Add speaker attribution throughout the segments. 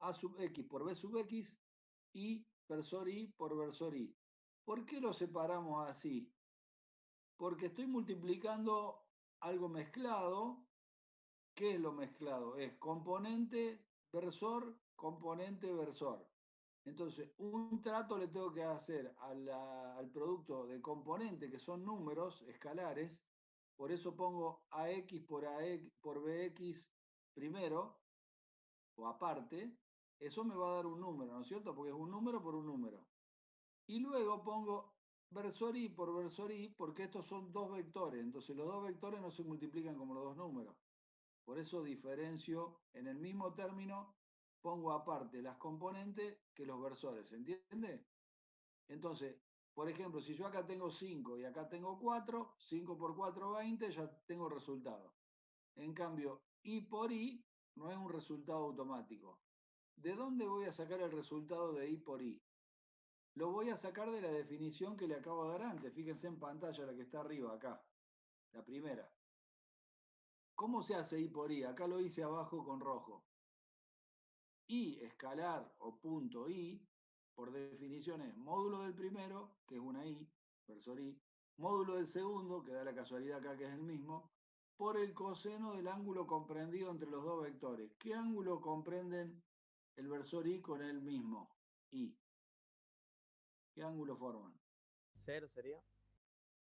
Speaker 1: A sub X por B sub X y versor Y por versor Y. ¿Por qué lo separamos así? Porque estoy multiplicando algo mezclado. ¿Qué es lo mezclado? Es componente, versor, componente, versor. Entonces, un trato le tengo que hacer al producto de componente, que son números escalares, por eso pongo AX por BX primero, o aparte, eso me va a dar un número, ¿no es cierto? Porque es un número por un número. Y luego pongo versor Y por versor Y, porque estos son dos vectores, entonces los dos vectores no se multiplican como los dos números. Por eso diferencio en el mismo término, pongo aparte las componentes que los versores, ¿entiende? Entonces, por ejemplo, si yo acá tengo 5 y acá tengo 4, 5 por 4, 20, ya tengo el resultado. En cambio, Y por Y no es un resultado automático. ¿De dónde voy a sacar el resultado de Y por Y? Lo voy a sacar de la definición que le acabo de dar antes. Fíjense en pantalla la que está arriba, acá, la primera. ¿Cómo se hace I por I? Acá lo hice abajo con rojo. I escalar o punto I, por definición es módulo del primero, que es una I, versor I, módulo del segundo, que da la casualidad acá que es el mismo, por el coseno del ángulo comprendido entre los dos vectores. ¿Qué ángulo comprenden el versor I con el mismo? I. ¿Qué ángulo forman?
Speaker 2: 0 sería.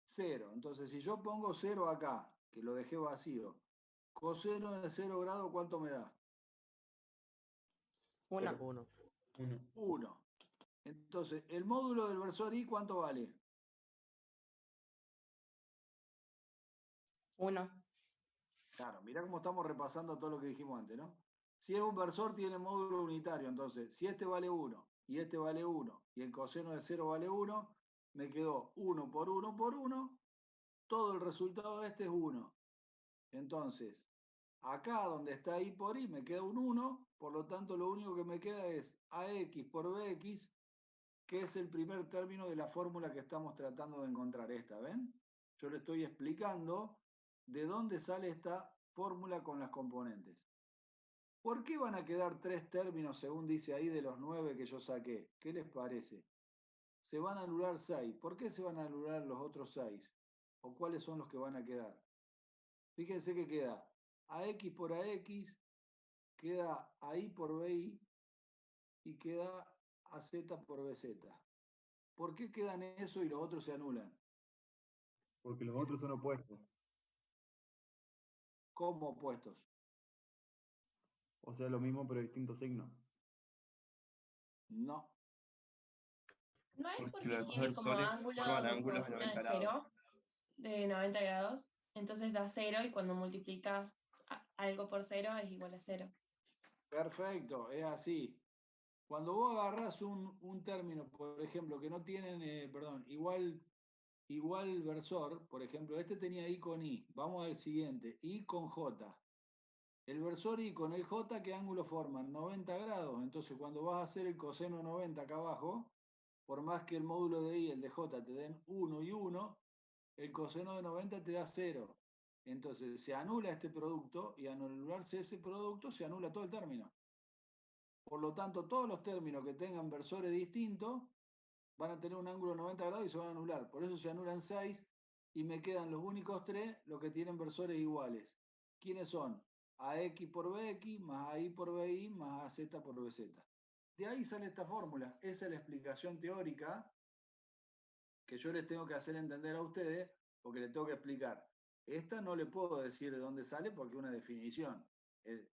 Speaker 1: 0. Entonces, si yo pongo 0 acá, que lo dejé vacío, coseno de 0 grado, ¿cuánto me da?
Speaker 3: 1.
Speaker 2: 1.
Speaker 1: 1. Entonces, el módulo del versor I, ¿cuánto vale?
Speaker 3: 1.
Speaker 1: Claro, mirá cómo estamos repasando todo lo que dijimos antes, ¿no? Si es un versor, tiene módulo unitario. Entonces, si este vale 1 y este vale 1 y el coseno de 0 vale 1, me quedó 1 por 1 por 1. Todo el resultado de este es 1. Entonces, acá donde está I por I me queda un 1, por lo tanto lo único que me queda es AX por BX, que es el primer término de la fórmula que estamos tratando de encontrar. Esta, ¿ven? Yo le estoy explicando de dónde sale esta fórmula con las componentes. ¿Por qué van a quedar 3 términos, según dice ahí, de los 9 que yo saqué? ¿Qué les parece? Se van a anular 6. ¿Por qué se van a anular los otros 6? ¿O cuáles son los que van a quedar? Fíjense que queda AX por AX, queda AI por BI y queda AZ por BZ. ¿Por qué quedan eso y los otros se anulan?
Speaker 4: Porque los otros son opuestos.
Speaker 1: ¿Cómo opuestos?
Speaker 4: O sea, lo mismo pero distintos signos.
Speaker 1: No.
Speaker 3: ¿No es
Speaker 5: Porque
Speaker 3: porque
Speaker 5: los
Speaker 3: tiene como
Speaker 5: versores
Speaker 3: ángulo
Speaker 5: forman
Speaker 3: de
Speaker 5: ángulos de
Speaker 3: coseno
Speaker 5: 90
Speaker 3: de
Speaker 5: grados.
Speaker 3: 0, de 90 grados? Entonces da 0 y cuando multiplicas algo por 0 es igual a 0.
Speaker 1: Perfecto, es así. Cuando vos agarrás un término, por ejemplo, que no tienen, igual versor, por ejemplo, este tenía I con I. Vamos al siguiente, I con J. El versor I con el J, ¿qué ángulo forman? 90 grados. Entonces, cuando vas a hacer el coseno 90 acá abajo, por más que el módulo de I y el de J te den 1 y 1, el coseno de 90 te da 0. Entonces, se anula este producto y al anularse ese producto, se anula todo el término. Por lo tanto, todos los términos que tengan versores distintos van a tener un ángulo de 90 grados y se van a anular. Por eso se anulan 6 y me quedan los únicos 3 los que tienen versores iguales. ¿Quiénes son? AX por BX más AI por BI más AZ por BZ. De ahí sale esta fórmula. Esa es la explicación teórica que yo les tengo que hacer entender a ustedes porque les tengo que explicar. Esta no le puedo decir de dónde sale porque es una definición.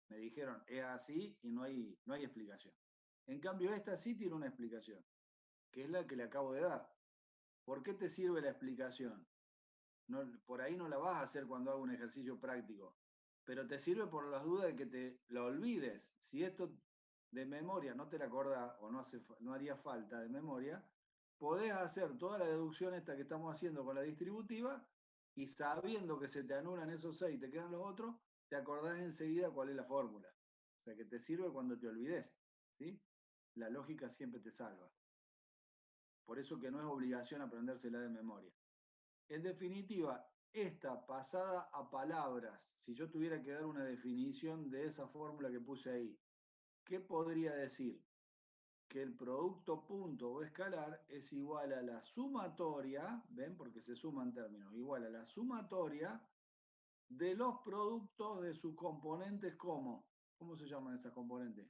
Speaker 1: Me dijeron, es así y no hay explicación. En cambio, esta sí tiene una explicación, que es la que le acabo de dar. ¿Por qué te sirve la explicación? No, por ahí no la vas a hacer cuando hago un ejercicio práctico, pero te sirve por las dudas de que te lo olvides. Si esto de memoria no te la acordás o no haría falta de memoria, podés hacer toda la deducción esta que estamos haciendo con la distributiva y sabiendo que se te anulan esos 6 y te quedan los otros, te acordás enseguida cuál es la fórmula. O sea, que te sirve cuando te olvides, ¿sí? La lógica siempre te salva. Por eso que no es obligación aprendérsela de memoria. En definitiva, esta pasada a palabras, si yo tuviera que dar una definición de esa fórmula que puse ahí, ¿qué podría decir? Que el producto punto o escalar es igual a la sumatoria, ¿ven? Porque se suman términos, igual a la sumatoria de los productos de sus componentes, ¿cómo? ¿Cómo se llaman esas componentes?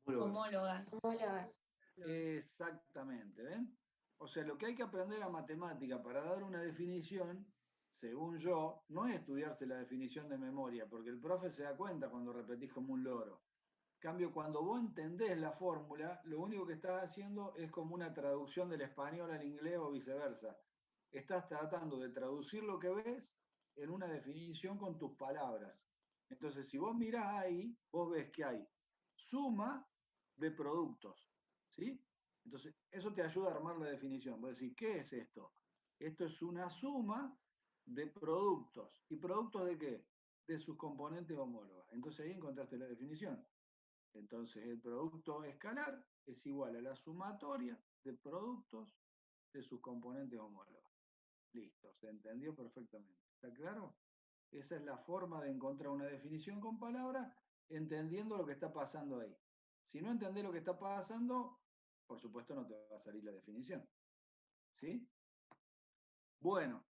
Speaker 3: Homólogas.
Speaker 2: Homólogas.
Speaker 1: Exactamente, ¿ven? O sea, lo que hay que aprender a matemática para dar una definición, según yo, no es estudiarse la definición de memoria, porque el profe se da cuenta cuando repetís como un loro. En cambio, cuando vos entendés la fórmula, lo único que estás haciendo es como una traducción del español al inglés o viceversa. Estás tratando de traducir lo que ves en una definición con tus palabras. Entonces, si vos mirás ahí, vos ves que hay suma de productos, ¿sí? Entonces, eso te ayuda a armar la definición. Vos decís, ¿qué es esto? Esto es una suma de productos. ¿Y productos de qué? De sus componentes homólogas. Entonces ahí encontraste la definición. Entonces el producto escalar es igual a la sumatoria de productos de sus componentes homólogos. Listo, se entendió perfectamente. ¿Está claro? Esa es la forma de encontrar una definición con palabras, entendiendo lo que está pasando ahí. Si no entendés lo que está pasando, por supuesto no te va a salir la definición. ¿Sí? Bueno,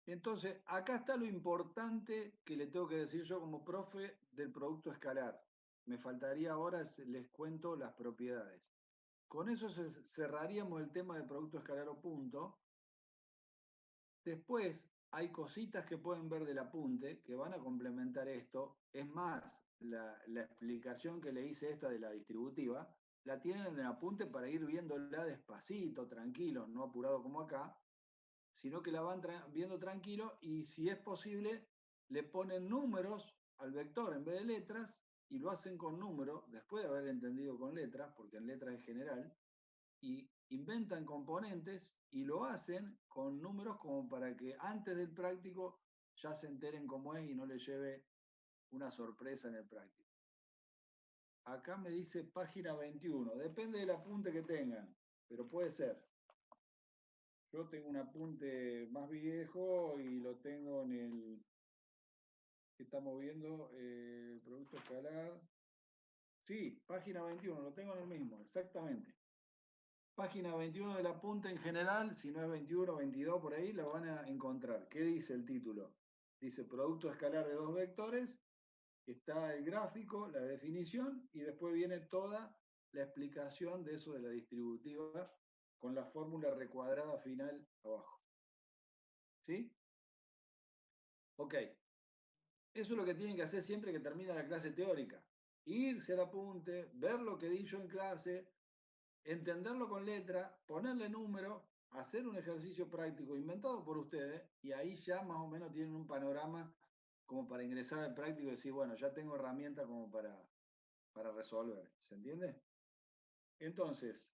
Speaker 1: entonces acá está lo importante que le tengo que decir yo como profe del producto escalar. Me faltaría ahora, les cuento las propiedades. Con eso cerraríamos el tema del producto escalar o punto. Después hay cositas que pueden ver del apunte que van a complementar esto. Es más, la explicación que le hice esta de la distributiva, la tienen en el apunte para ir viéndola despacito, tranquilo, no apurado como acá, sino que la van viendo tranquilo y si es posible le ponen números al vector en vez de letras y lo hacen con números, después de haber entendido con letras, porque en letras es general, y inventan componentes y lo hacen con números como para que antes del práctico ya se enteren cómo es y no les lleve una sorpresa en el práctico. Acá me dice página 21, depende del apunte que tengan, pero puede ser. Yo tengo un apunte más viejo y lo tengo en el que estamos viendo, producto escalar. Sí, página 21, lo tengo en el mismo, exactamente. Página 21 del apunte en general, si no es 21, 22 por ahí, lo van a encontrar. ¿Qué dice el título? Dice producto escalar de dos vectores, está el gráfico, la definición y después viene toda la explicación de eso de la distributiva con la fórmula recuadrada final abajo. ¿Sí? Ok. Eso es lo que tienen que hacer siempre que termina la clase teórica. Irse al apunte, ver lo que di yo en clase, entenderlo con letra, ponerle número, hacer un ejercicio práctico inventado por ustedes y ahí ya más o menos tienen un panorama como para ingresar al práctico y decir, bueno, ya tengo herramientas como para resolver. ¿Se entiende? Entonces,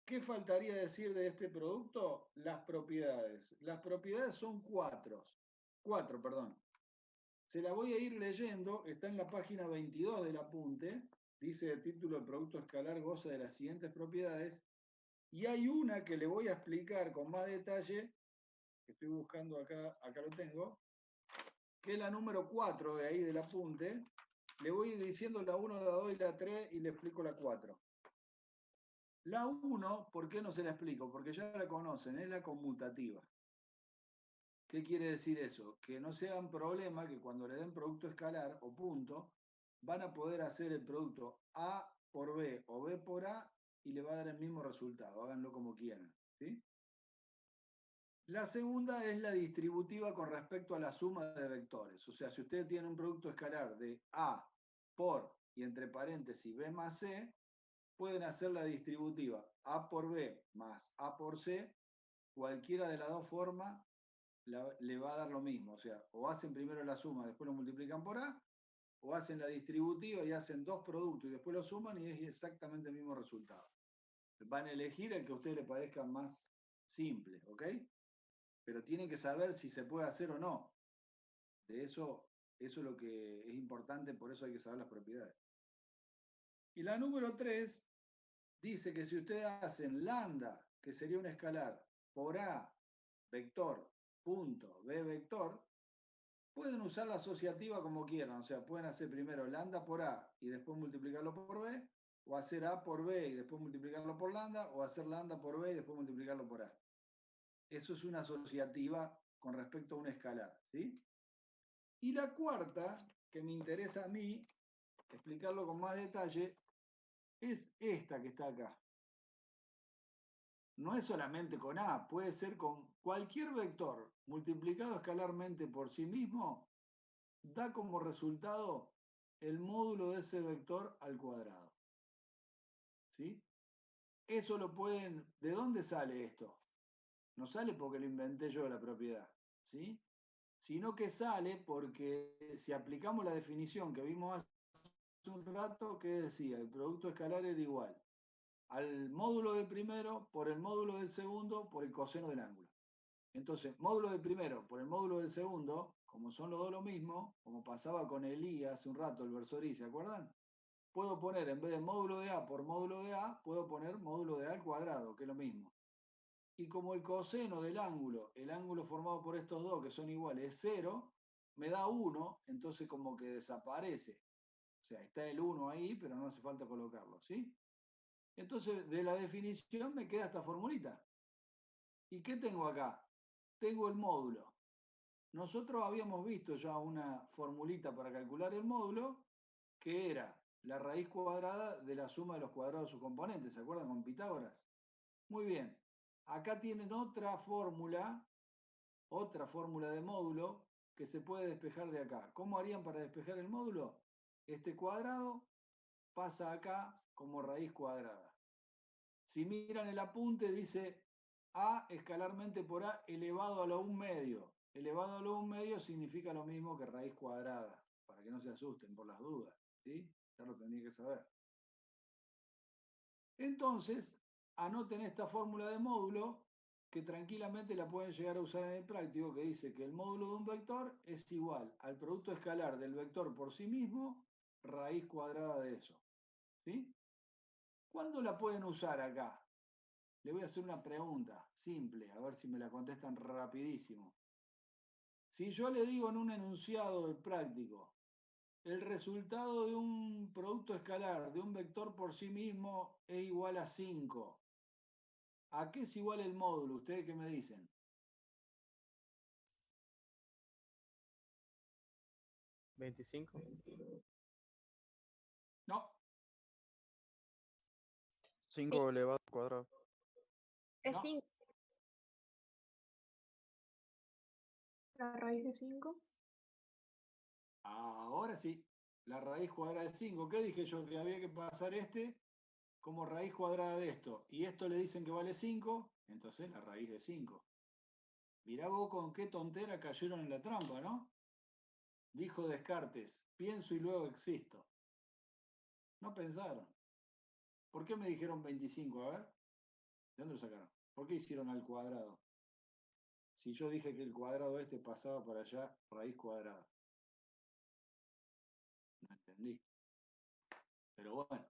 Speaker 1: ¿qué faltaría decir de este producto? Las propiedades. Las propiedades son cuatro, perdón. Se la voy a ir leyendo, está en la página 22 del apunte, dice el título del producto escalar goza de las siguientes propiedades, y hay una que le voy a explicar con más detalle, que estoy buscando acá, acá lo tengo, que es la número 4 de ahí del apunte, le voy diciendo la 1, la 2 y la 3 y le explico la 4. La 1, ¿por qué no se la explico? Porque ya la conocen, es la conmutativa. ¿Qué quiere decir eso? Que no se hagan problema que cuando le den producto escalar o punto, van a poder hacer el producto A por B o B por A y le va a dar el mismo resultado. Háganlo como quieran. ¿Sí? La segunda es la distributiva con respecto a la suma de vectores. O sea, si ustedes tienen un producto escalar de A por y entre paréntesis B más C, pueden hacer la distributiva A por B más A por C. Cualquiera de las dos formas le va a dar lo mismo. O sea, o hacen primero la suma, después lo multiplican por A, o hacen la distributiva y hacen dos productos y después lo suman y es exactamente el mismo resultado. Van a elegir el que a ustedes les parezca más simple, ¿ok? Pero tienen que saber si se puede hacer o no. De eso es lo que es importante, por eso hay que saber las propiedades. Y la número 3 dice que si ustedes hacen lambda, que sería un escalar, por A, vector, punto, B, vector, Pueden usar la asociativa como quieran, o sea, pueden hacer primero lambda por A y después multiplicarlo por B, o hacer A por B y después multiplicarlo por lambda, o hacer lambda por B y después multiplicarlo por A. Eso es una asociativa con respecto a un escalar, ¿sí? Y la cuarta, que me interesa a mí explicarlo con más detalle, es esta que está acá. No es solamente con A, puede ser con cualquier vector multiplicado escalarmente por sí mismo, da como resultado el módulo de ese vector al cuadrado. ¿Sí? Eso lo pueden... ¿De dónde sale esto? No sale porque lo inventé yo la propiedad, ¿sí? Sino que sale porque si aplicamos la definición que vimos hace un rato, que decía, el producto escalar era igual al módulo del primero por el módulo del segundo por el coseno del ángulo. Entonces, módulo del primero por el módulo del segundo, como son los dos lo mismo, como pasaba con el I hace un rato, el versor I, ¿se acuerdan? Puedo poner, en vez de módulo de A por módulo de A, puedo poner módulo de A al cuadrado, que es lo mismo. Y como el coseno del ángulo, el ángulo formado por estos dos, que son iguales, es 0, me da 1, entonces como que desaparece. O sea, está el 1 ahí, pero no hace falta colocarlo, ¿sí? Entonces, de la definición me queda esta formulita. ¿Y qué tengo acá? Tengo el módulo. Nosotros habíamos visto ya una formulita para calcular el módulo, que era la raíz cuadrada de la suma de los cuadrados de sus componentes. ¿Se acuerdan con Pitágoras? Muy bien. Acá tienen otra fórmula de módulo que se puede despejar de acá. ¿Cómo harían para despejar el módulo? Este cuadrado pasa acá como raíz cuadrada. Si miran el apunte, dice A escalarmente por A elevado a la 1 medio. Elevado a la 1 medio significa lo mismo que raíz cuadrada, para que no se asusten por las dudas, ¿sí? Ya lo tendría que saber. Entonces, anoten esta fórmula de módulo que tranquilamente la pueden llegar a usar en el práctico, que dice que el módulo de un vector es igual al producto escalar del vector por sí mismo, raíz cuadrada de eso. ¿Sí? ¿Cuándo la pueden usar acá? Le voy a hacer una pregunta simple, a ver si me la contestan rapidísimo. Si yo le digo en un enunciado del práctico, el resultado de un producto escalar de un vector por sí mismo es igual a 5. ¿A qué es igual el módulo? ¿Ustedes qué me dicen?
Speaker 2: ¿25?
Speaker 1: No,
Speaker 5: 5 elevado al cuadrado.
Speaker 6: Es
Speaker 1: no.
Speaker 6: 5. La raíz de 5.
Speaker 1: Ahora sí, la raíz cuadrada de 5. ¿Qué dije yo? Que había que pasar este como raíz cuadrada de esto. Y esto le dicen que vale 5, entonces la raíz de 5. Mirá vos con qué tontera cayeron en la trampa, ¿no? Dijo Descartes, pienso y luego existo. No pensaron. ¿Por qué me dijeron 25? A ver, ¿de dónde lo sacaron? ¿Por qué hicieron al cuadrado? Si yo dije que el cuadrado este pasaba para allá, raíz cuadrada. No entendí. Pero bueno,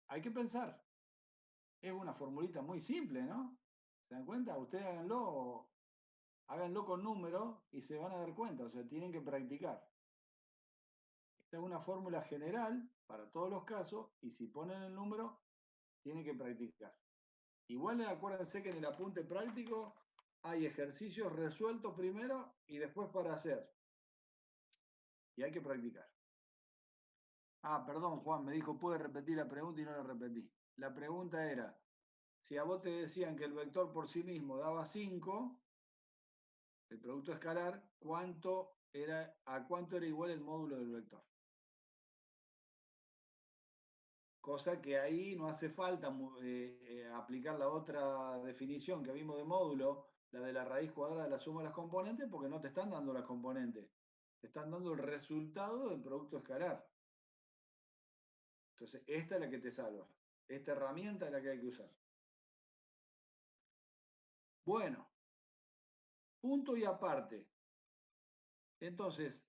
Speaker 1: hay que pensar. Es una formulita muy simple, ¿no? ¿Se dan cuenta? Ustedes háganlo con números y se van a dar cuenta, o sea, tienen que practicar. Esta es una fórmula general para todos los casos y si ponen el número, tienen que practicar. Igual acuérdense que en el apunte práctico hay ejercicios resueltos primero y después para hacer. Y hay que practicar. Ah, perdón, Juan, me dijo, puede repetir la pregunta y no la repetí. La pregunta era, si a vos te decían que el vector por sí mismo daba 5, el producto escalar, ¿a cuánto era igual el módulo del vector? Cosa que ahí no hace falta aplicar la otra definición que vimos de módulo, la de la raíz cuadrada de la suma de las componentes, porque no te están dando las componentes, te están dando el resultado del producto escalar. Entonces, esta es la que te salva. Esta herramienta es la que hay que usar. Bueno, punto y aparte. Entonces,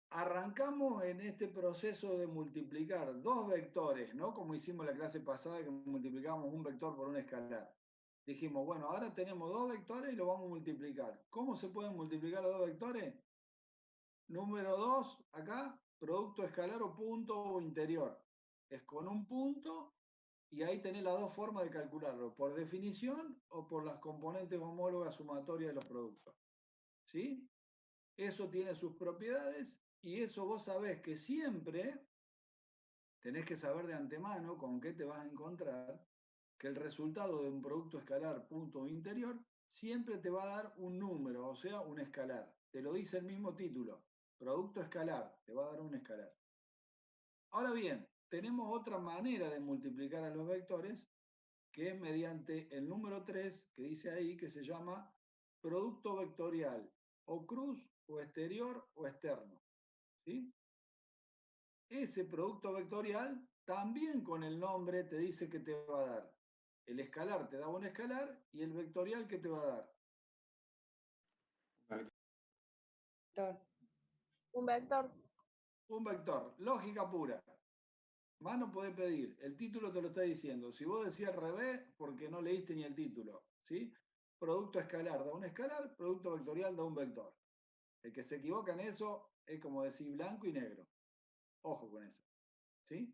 Speaker 1: arrancamos en este proceso de multiplicar dos vectores, ¿no? Como hicimos la clase pasada que multiplicábamos un vector por un escalar. Dijimos, bueno, ahora tenemos dos vectores y los vamos a multiplicar. ¿Cómo se pueden multiplicar los dos vectores? Número 2, acá, producto escalar o punto o interior. Es con un punto y ahí tenés las dos formas de calcularlo, por definición o por las componentes homólogas sumatorias de los productos. ¿Sí? Eso tiene sus propiedades y eso vos sabés que siempre tenés que saber de antemano con qué te vas a encontrar, que el resultado de un producto escalar punto o interior siempre te va a dar un número, o sea, un escalar. Te lo dice el mismo título. Producto escalar, te va a dar un escalar. Ahora bien, tenemos otra manera de multiplicar a los vectores, que es mediante el número 3, que dice ahí, que se llama producto vectorial, o cruz, o exterior, o externo. ¿Sí? Ese producto vectorial también con el nombre te dice que te va a dar. El escalar te da un escalar y el vectorial que te va a dar.
Speaker 7: Vector.
Speaker 6: Un vector.
Speaker 1: Un vector, lógica pura. Más no podés pedir, el título te lo está diciendo. Si vos decís al revés, porque no leíste ni el título, ¿sí? Producto escalar da un escalar, producto vectorial da un vector. El que se equivoca en eso es como decir blanco y negro. Ojo con eso, ¿sí?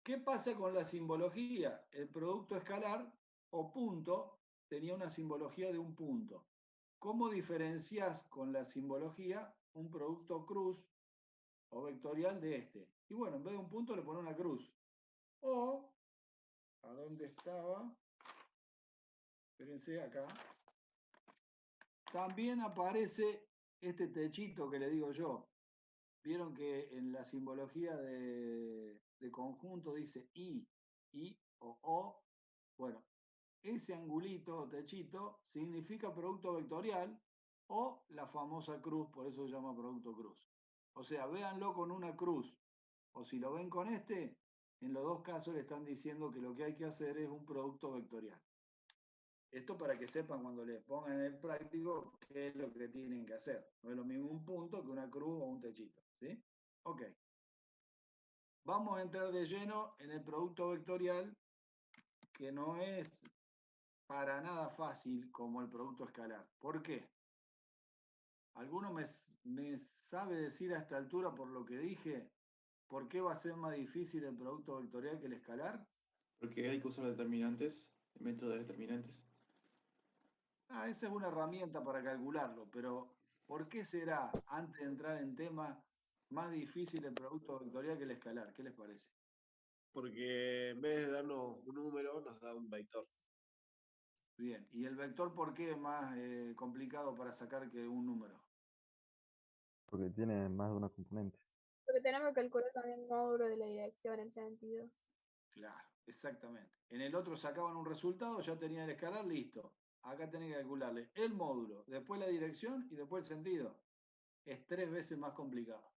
Speaker 1: ¿Qué pasa con la simbología? El producto escalar o punto tenía una simbología de un punto. ¿Cómo diferencias con la simbología un producto cruz o vectorial de este? Y bueno, en vez de un punto le pone una cruz. O, ¿a dónde estaba? Espérense acá. También aparece este techito que le digo yo. Vieron que en la simbología de conjunto dice I o O. Bueno, ese angulito o techito significa producto vectorial o la famosa cruz, por eso se llama producto cruz. O sea, véanlo con una cruz, o si lo ven con este, en los dos casos le están diciendo que lo que hay que hacer es un producto vectorial. Esto para que sepan cuando les pongan en el práctico qué es lo que tienen que hacer. No es lo mismo un punto que una cruz o un techito. ¿Sí? Ok. Vamos a entrar de lleno en el producto vectorial, que no es para nada fácil como el producto escalar. ¿Por qué? ¿Alguno me sabe decir a esta altura, por lo que dije, por qué va a ser más difícil el producto vectorial que el escalar?
Speaker 8: Porque hay que usar determinantes, el método de determinantes.
Speaker 1: Esa es una herramienta para calcularlo, pero ¿por qué será, antes de entrar en tema, más difícil el producto vectorial que el escalar? ¿Qué les parece?
Speaker 9: Porque en vez de darnos un número, nos da un vector.
Speaker 1: Bien, ¿y el vector por qué es más complicado para sacar que un número?
Speaker 10: Porque tiene más de una componente.
Speaker 6: Porque tenemos que calcular también el módulo de la dirección, el sentido.
Speaker 1: Claro, exactamente. En el otro sacaban un resultado, ya tenían el escalar, listo. Acá tenés que calcularle el módulo, después la dirección y después el sentido. Es 3 veces más complicado.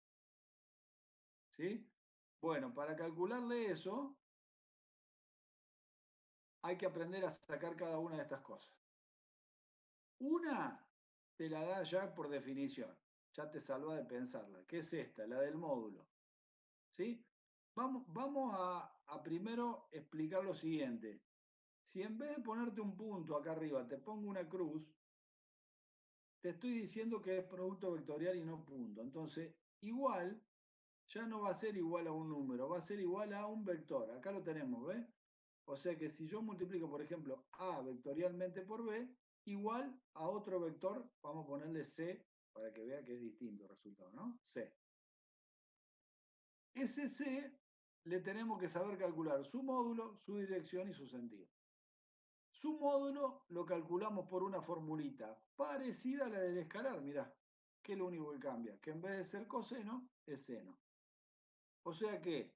Speaker 1: ¿Sí? Bueno, para calcularle eso, hay que aprender a sacar cada una de estas cosas. Una te la da ya por definición, ya te salva de pensarla, que es esta, la del módulo. ¿Sí? Vamos a primero explicar lo siguiente. Si en vez de ponerte un punto acá arriba, te pongo una cruz, te estoy diciendo que es producto vectorial y no punto. Entonces, igual, ya no va a ser igual a un número, va a ser igual a un vector. Acá lo tenemos, ¿ves? O sea que si yo multiplico, por ejemplo, A vectorialmente por B, igual a otro vector, vamos a ponerle C para que vea que es distinto el resultado, ¿no? C. Ese C le tenemos que saber calcular su módulo, su dirección y su sentido. Su módulo lo calculamos por una formulita parecida a la del escalar, mirá, que es lo único que cambia, que en vez de ser coseno, es seno. O sea que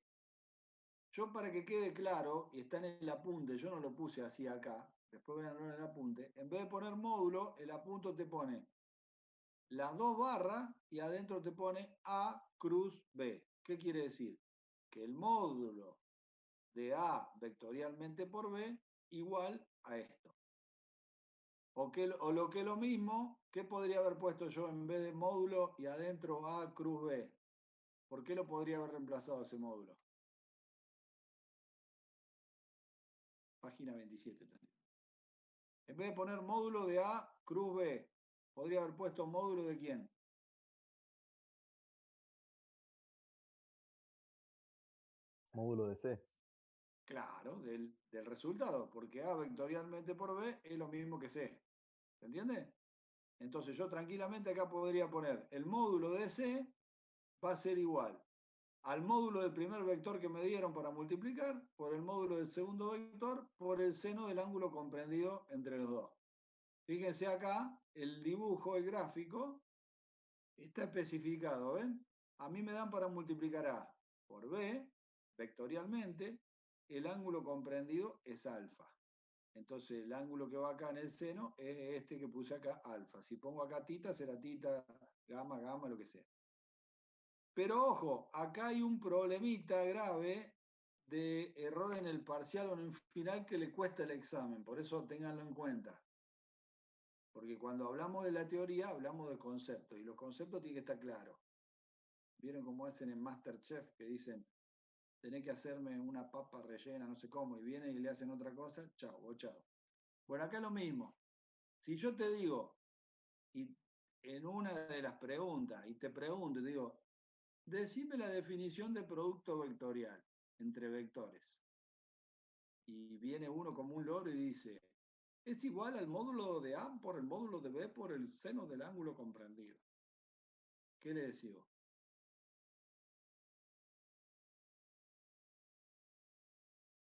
Speaker 1: yo, para que quede claro, y está en el apunte, yo no lo puse así acá, después vean en el apunte, en vez de poner módulo, el apunte te pone las dos barras y adentro te pone A cruz B. ¿Qué quiere decir? Que el módulo de A vectorialmente por B igual a esto. O lo que es lo mismo, ¿qué podría haber puesto yo en vez de módulo y adentro A cruz B? ¿Por qué lo podría haber reemplazado ese módulo? Página 27 también. En vez de poner módulo de A, cruz B, podría haber puesto módulo de quién.
Speaker 10: Módulo de C.
Speaker 1: Claro, del resultado, porque A vectorialmente por B es lo mismo que C. ¿Se entiende? Entonces yo tranquilamente acá podría poner el módulo de C va a ser igual al módulo del primer vector que me dieron para multiplicar por el módulo del segundo vector por el seno del ángulo comprendido entre los dos. Fíjense acá, el dibujo, el gráfico, está especificado, ¿ven? A mí me dan para multiplicar A por B, vectorialmente, el ángulo comprendido es alfa. Entonces el ángulo que va acá en el seno es este que puse acá, alfa. Si pongo acá tita, será tita, gamma, gamma, lo que sea. Pero ojo, acá hay un problemita grave de error en el parcial o en el final que le cuesta el examen. Por eso ténganlo en cuenta. Porque cuando hablamos de la teoría, hablamos de conceptos. Y los conceptos tienen que estar claros. ¿Vieron cómo hacen en MasterChef? Que dicen, tenés que hacerme una papa rellena, no sé cómo, y vienen y le hacen otra cosa, chao, bochado. Bueno, acá lo mismo. Si yo te digo, y en una de las preguntas, y te pregunto, y digo, decime la definición de producto vectorial entre vectores. Y viene uno como un loro y dice, es igual al módulo de A por el módulo de B por el seno del ángulo comprendido. ¿Qué le decís vos?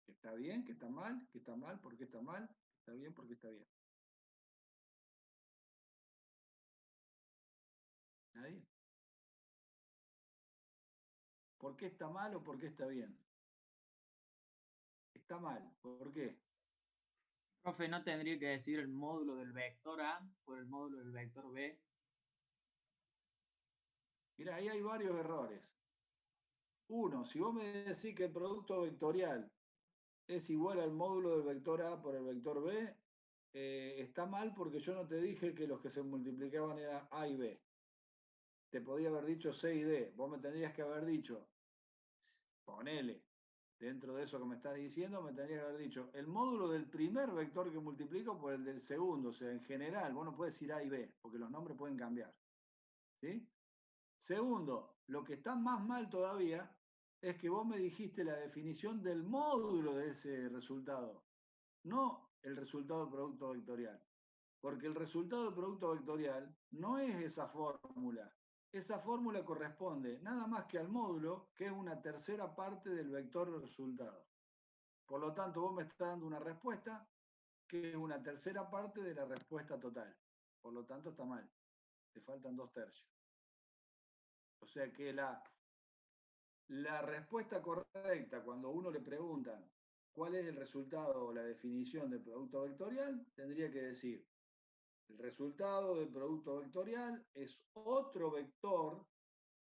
Speaker 1: ¿Que está bien? ¿Que está mal? ¿Que está mal? ¿Por qué está mal? ¿Está bien? ¿Por qué está bien? ¿Nadie? ¿Por qué está mal o por qué está bien? Está mal. ¿Por qué?
Speaker 2: Profe, ¿no tendría que decir el módulo del vector A por el módulo del vector B?
Speaker 1: Mirá, ahí hay varios errores. Uno, si vos me decís que el producto vectorial es igual al módulo del vector A por el vector B, está mal porque yo no te dije que los que se multiplicaban eran A y B. Te podía haber dicho C y D. Vos me tendrías que haber dicho, ponele, dentro de eso que me estás diciendo, me tendrías que haber dicho el módulo del primer vector que multiplico por el del segundo. O sea, en general, vos no puedes decir A y B, porque los nombres pueden cambiar. ¿Sí? Segundo, lo que está más mal todavía es que vos me dijiste la definición del módulo de ese resultado, no el resultado del producto vectorial. Porque el resultado del producto vectorial no es esa fórmula. Esa fórmula corresponde nada más que al módulo, que es una tercera parte del vector resultado. Por lo tanto, vos me estás dando una respuesta que es una tercera parte de la respuesta total. Por lo tanto, está mal. Te faltan 2/3. O sea que la respuesta correcta cuando uno le preguntan cuál es el resultado o la definición del producto vectorial, tendría que decir, el resultado del producto vectorial es otro vector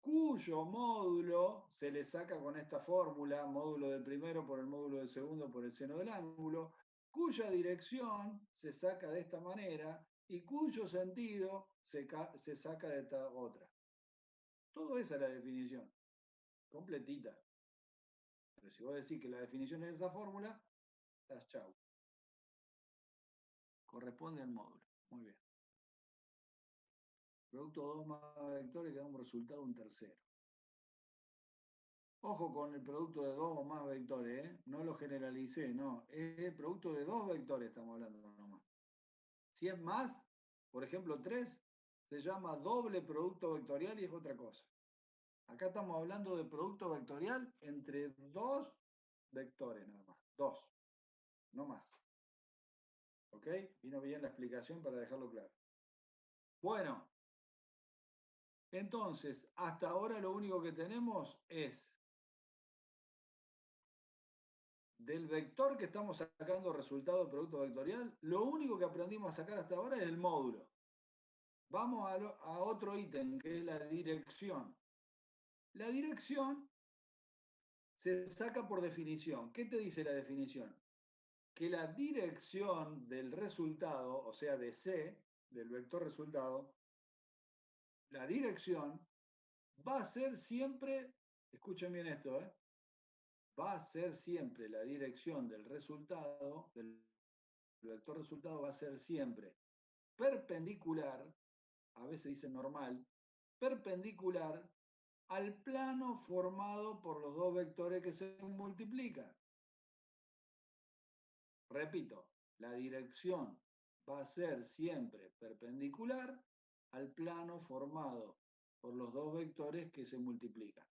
Speaker 1: cuyo módulo se le saca con esta fórmula, módulo del primero por el módulo del segundo por el seno del ángulo, cuya dirección se saca de esta manera y cuyo sentido se saca de esta otra. Todo esa es la definición, completita. Pero si vos decís que la definición es esa fórmula, estás chau. Corresponde al módulo. Muy bien. Producto 2 más vectores que da un resultado un tercero. Ojo con el producto de 2 o más vectores, ¿eh? No lo generalicé, no. Es el producto de 2 vectores, estamos hablando nomás. Si es más, por ejemplo 3, se llama doble producto vectorial y es otra cosa. Acá estamos hablando de producto vectorial entre 2 vectores nada más. 2, no más. ¿Ok? Vino bien la explicación para dejarlo claro. Bueno, entonces, hasta ahora lo único que tenemos es del vector que estamos sacando resultado del producto vectorial, lo único que aprendimos a sacar hasta ahora es el módulo. Vamos a otro ítem, que es la dirección. La dirección se saca por definición. ¿Qué te dice la definición? Que la dirección del resultado, o sea, de C, del vector resultado, la dirección va a ser siempre, escuchen bien esto, va a ser siempre la dirección del resultado, del vector resultado va a ser siempre perpendicular, a veces dice normal, perpendicular al plano formado por los dos vectores que se multiplican. Repito, la dirección va a ser siempre perpendicular al plano formado por los dos vectores que se multiplican.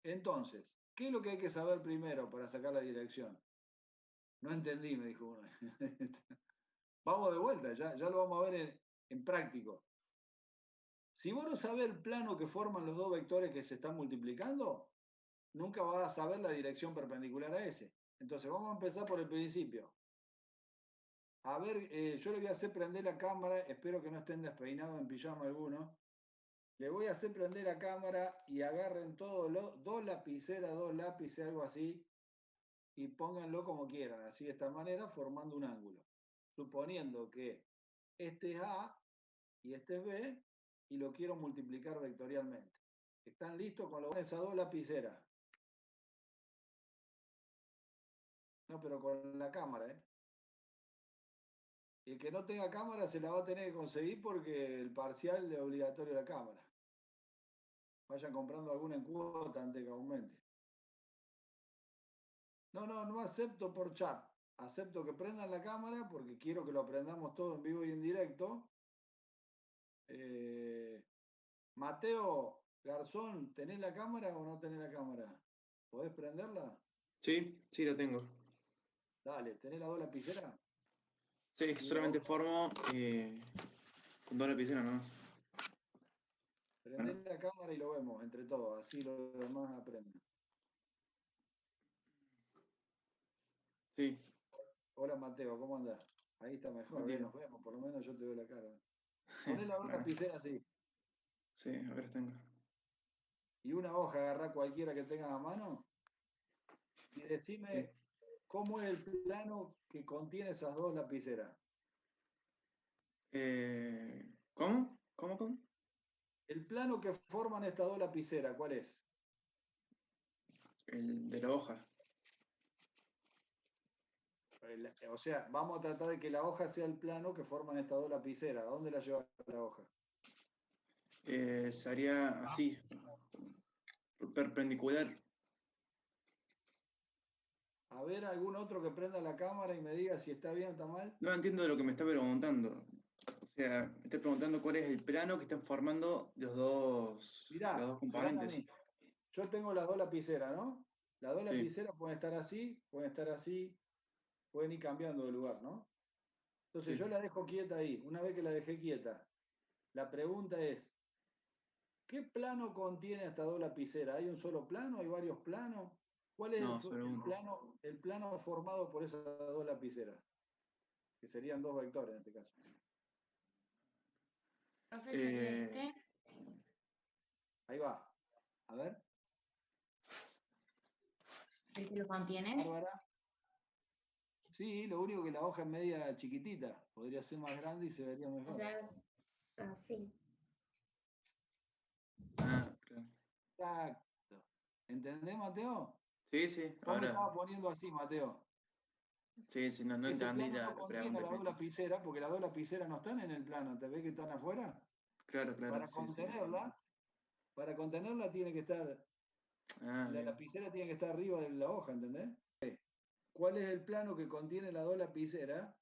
Speaker 1: Entonces, ¿qué es lo que hay que saber primero para sacar la dirección? No entendí, me dijo uno. Vamos de vuelta, ya lo vamos a ver en práctico. Si vos no sabés el plano que forman los dos vectores que se están multiplicando, nunca vas a saber la dirección perpendicular a ese. Entonces, vamos a empezar por el principio. A ver, yo le voy a hacer prender la cámara, espero que no estén despeinados en pijama algunos. Le voy a hacer prender la cámara y agarren todos dos lapiceras, dos lápices, algo así, y pónganlo como quieran, así de esta manera, formando un ángulo. Suponiendo que este es A y este es B, y lo quiero multiplicar vectorialmente. ¿Están listos con esas dos lapiceras? No, pero con la cámara, ¿eh? Y el que no tenga cámara se la va a tener que conseguir porque el parcial es obligatorio la cámara. Vayan comprando alguna en cuota antes que aumente. No acepto por chat. Acepto que prendan la cámara porque quiero que lo aprendamos todo en vivo y en directo. Mateo, Garzón, ¿tenés la cámara o no tenés la cámara? ¿Podés prenderla?
Speaker 8: Sí, sí, la tengo.
Speaker 1: Dale, ¿tenés las dos lapiceras?
Speaker 8: Sí, solamente formo con dos lapiceras nomás.
Speaker 1: Prendé la cámara y lo vemos entre todos, así los demás aprenden.
Speaker 8: Sí.
Speaker 1: Hola Mateo, ¿cómo andás? Ahí está mejor,
Speaker 8: Buen día.
Speaker 1: nos vemos, por lo menos yo te veo la cara. Poné las dos
Speaker 8: Claro.
Speaker 1: lapiceras así.
Speaker 8: Sí, a ver, tengo.
Speaker 1: Y una hoja, agarrá cualquiera que tengas a mano y decime
Speaker 8: Sí.
Speaker 1: cómo es el plano que contiene esas dos lapiceras.
Speaker 8: ¿Cómo? ¿Cómo?
Speaker 1: El plano que forman estas dos lapiceras, ¿cuál es?
Speaker 8: El de la hoja.
Speaker 1: O sea, vamos a tratar de que la hoja sea el plano que forman estas dos lapiceras. ¿A dónde la lleva la hoja?
Speaker 8: Sería así. Perpendicular.
Speaker 1: A ver, algún otro que prenda la cámara y me diga si está bien o está mal.
Speaker 8: No entiendo lo que me está preguntando. O sea, me está preguntando cuál es el plano que están formando los dos componentes.
Speaker 1: Yo tengo las dos lapiceras, ¿no? Las dos
Speaker 8: Sí.
Speaker 1: lapiceras pueden estar así, pueden ir cambiando de lugar, ¿no? Entonces
Speaker 8: Sí.
Speaker 1: yo la dejo quieta ahí. Una vez que la dejé quieta, la pregunta es, ¿qué plano contiene estas dos lapiceras? ¿Hay un solo plano? ¿Hay varios planos? ¿Cuál es el plano formado por esas dos lapiceras? Que serían dos vectores en este caso.
Speaker 3: Profe, ¿sería este?
Speaker 1: Ahí va. A ver.
Speaker 3: ¿El que lo contiene?
Speaker 1: Bárbara. Sí, lo único que la hoja es media chiquitita. Podría ser más grande y se vería mejor.
Speaker 6: O sea, es así.
Speaker 8: Ah, claro.
Speaker 1: Exacto. ¿Entendés, Mateo?
Speaker 8: Sí, sí.
Speaker 1: ¿Cómo me
Speaker 8: Ahora.
Speaker 1: estaba poniendo así, Mateo?
Speaker 8: Sí, sí, no
Speaker 1: Ese
Speaker 8: entendí
Speaker 1: plano
Speaker 8: la
Speaker 1: no contiene
Speaker 8: pregunta.
Speaker 1: las dos lapiceras, porque las dos lapiceras no están en el plano. ¿Te ves que están afuera?
Speaker 8: Claro.
Speaker 1: Para
Speaker 8: Sí,
Speaker 1: contenerla tiene que estar, la
Speaker 8: bien.
Speaker 1: lapicera tiene que estar arriba de la hoja, ¿entendés? ¿Cuál es el plano que contiene las dos lapiceras?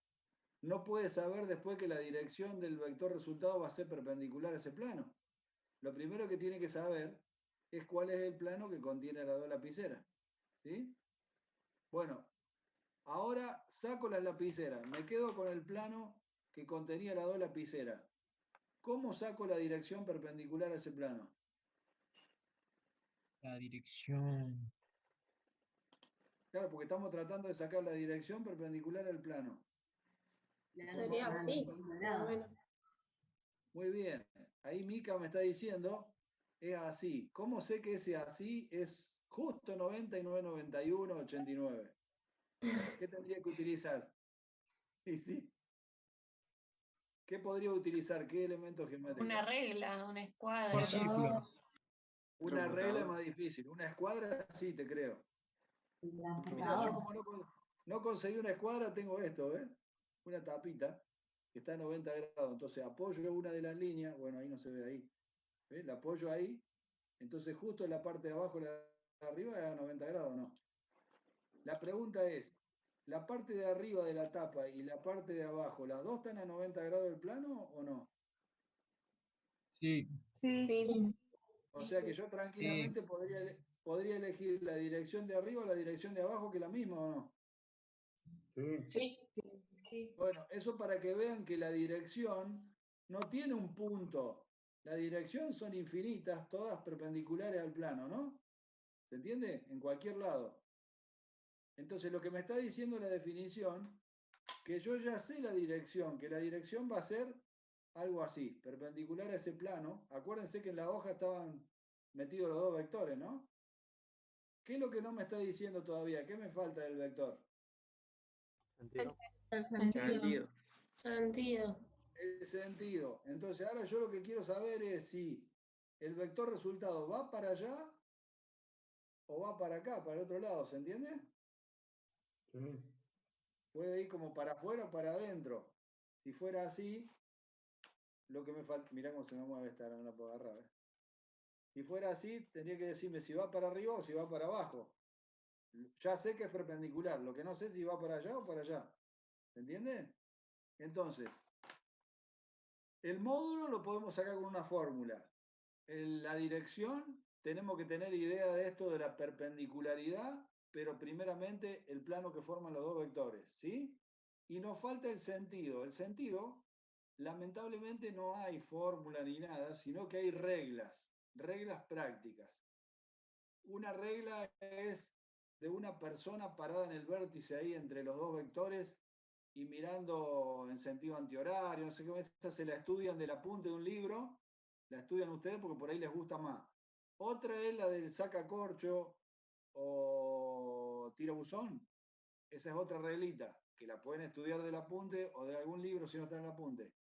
Speaker 1: No puedes saber después que la dirección del vector resultado va a ser perpendicular a ese plano. Lo primero que tiene que saber es cuál es el plano que contiene las dos lapiceras. ¿Sí? Bueno, ahora saco las lapiceras, me quedo con el plano que contenía las dos lapiceras. ¿Cómo saco la dirección perpendicular a ese plano?
Speaker 2: La dirección.
Speaker 1: Claro, porque estamos tratando de sacar la dirección perpendicular al plano.
Speaker 6: Sería así, más o menos.
Speaker 1: Muy bien. Ahí Mica me está diciendo, es así. ¿Cómo sé que ese así es justo 99, 91, 89? ¿Qué tendría que utilizar? ¿Sí? ¿Qué podría utilizar? ¿Qué elemento geométrico?
Speaker 3: Una regla, una escuadra.
Speaker 2: Por círculo.
Speaker 1: Una regla es más difícil. Una escuadra sí, te creo. Mirá, yo como no conseguí una escuadra, tengo esto, ¿eh? una tapita que está a 90 grados. Entonces apoyo una de las líneas, bueno, ahí no se ve ahí. ¿Ves? La apoyo ahí. Entonces justo la parte de abajo, la de arriba, es a 90 grados, ¿no? La pregunta es, ¿la parte de arriba de la tapa y la parte de abajo, las dos están a 90 grados del plano o no?
Speaker 2: Sí.
Speaker 6: Sí.
Speaker 1: O sea que yo tranquilamente podría elegir la dirección de arriba o la dirección de abajo, que es la misma o no.
Speaker 4: Sí.
Speaker 6: Sí.
Speaker 1: Bueno, eso para que vean que la dirección no tiene un punto. La dirección son infinitas, todas perpendiculares al plano, ¿no? ¿Se entiende? En cualquier lado. Entonces, lo que me está diciendo la definición, que yo ya sé la dirección, que la dirección va a ser algo así, perpendicular a ese plano. Acuérdense que en la hoja estaban metidos los dos vectores, ¿no? ¿Qué es lo que no me está diciendo todavía? ¿Qué me falta del vector?
Speaker 5: Sentido.
Speaker 3: El sentido.
Speaker 8: Sentido.
Speaker 3: Sentido.
Speaker 1: El sentido. Entonces, ahora yo lo que quiero saber es si el vector resultado va para allá o va para acá, para el otro lado, ¿se entiende?
Speaker 4: Sí.
Speaker 1: Puede ir como para afuera o para adentro. Si fuera así, lo que me falta, mirá cómo se me mueve esta, no la puedo agarrar. Si fuera así, tendría que decirme si va para arriba o si va para abajo. Ya sé que es perpendicular, lo que no sé es si va para allá o para allá. ¿Se entiende? Entonces, el módulo lo podemos sacar con una fórmula. En la dirección tenemos que tener idea de esto de la perpendicularidad, pero primeramente el plano que forman los dos vectores, ¿sí? Y nos falta el sentido. El sentido, lamentablemente no hay fórmula ni nada, sino que hay reglas prácticas. Una regla es de una persona parada en el vértice ahí entre los dos vectores y mirando en sentido antihorario, no sé qué, esa se la estudian del apunte de un libro, la estudian ustedes porque por ahí les gusta más. Otra es la del sacacorcho o tira buzón. Esa es otra reglita, que la pueden estudiar del apunte o de algún libro si no está en el apunte.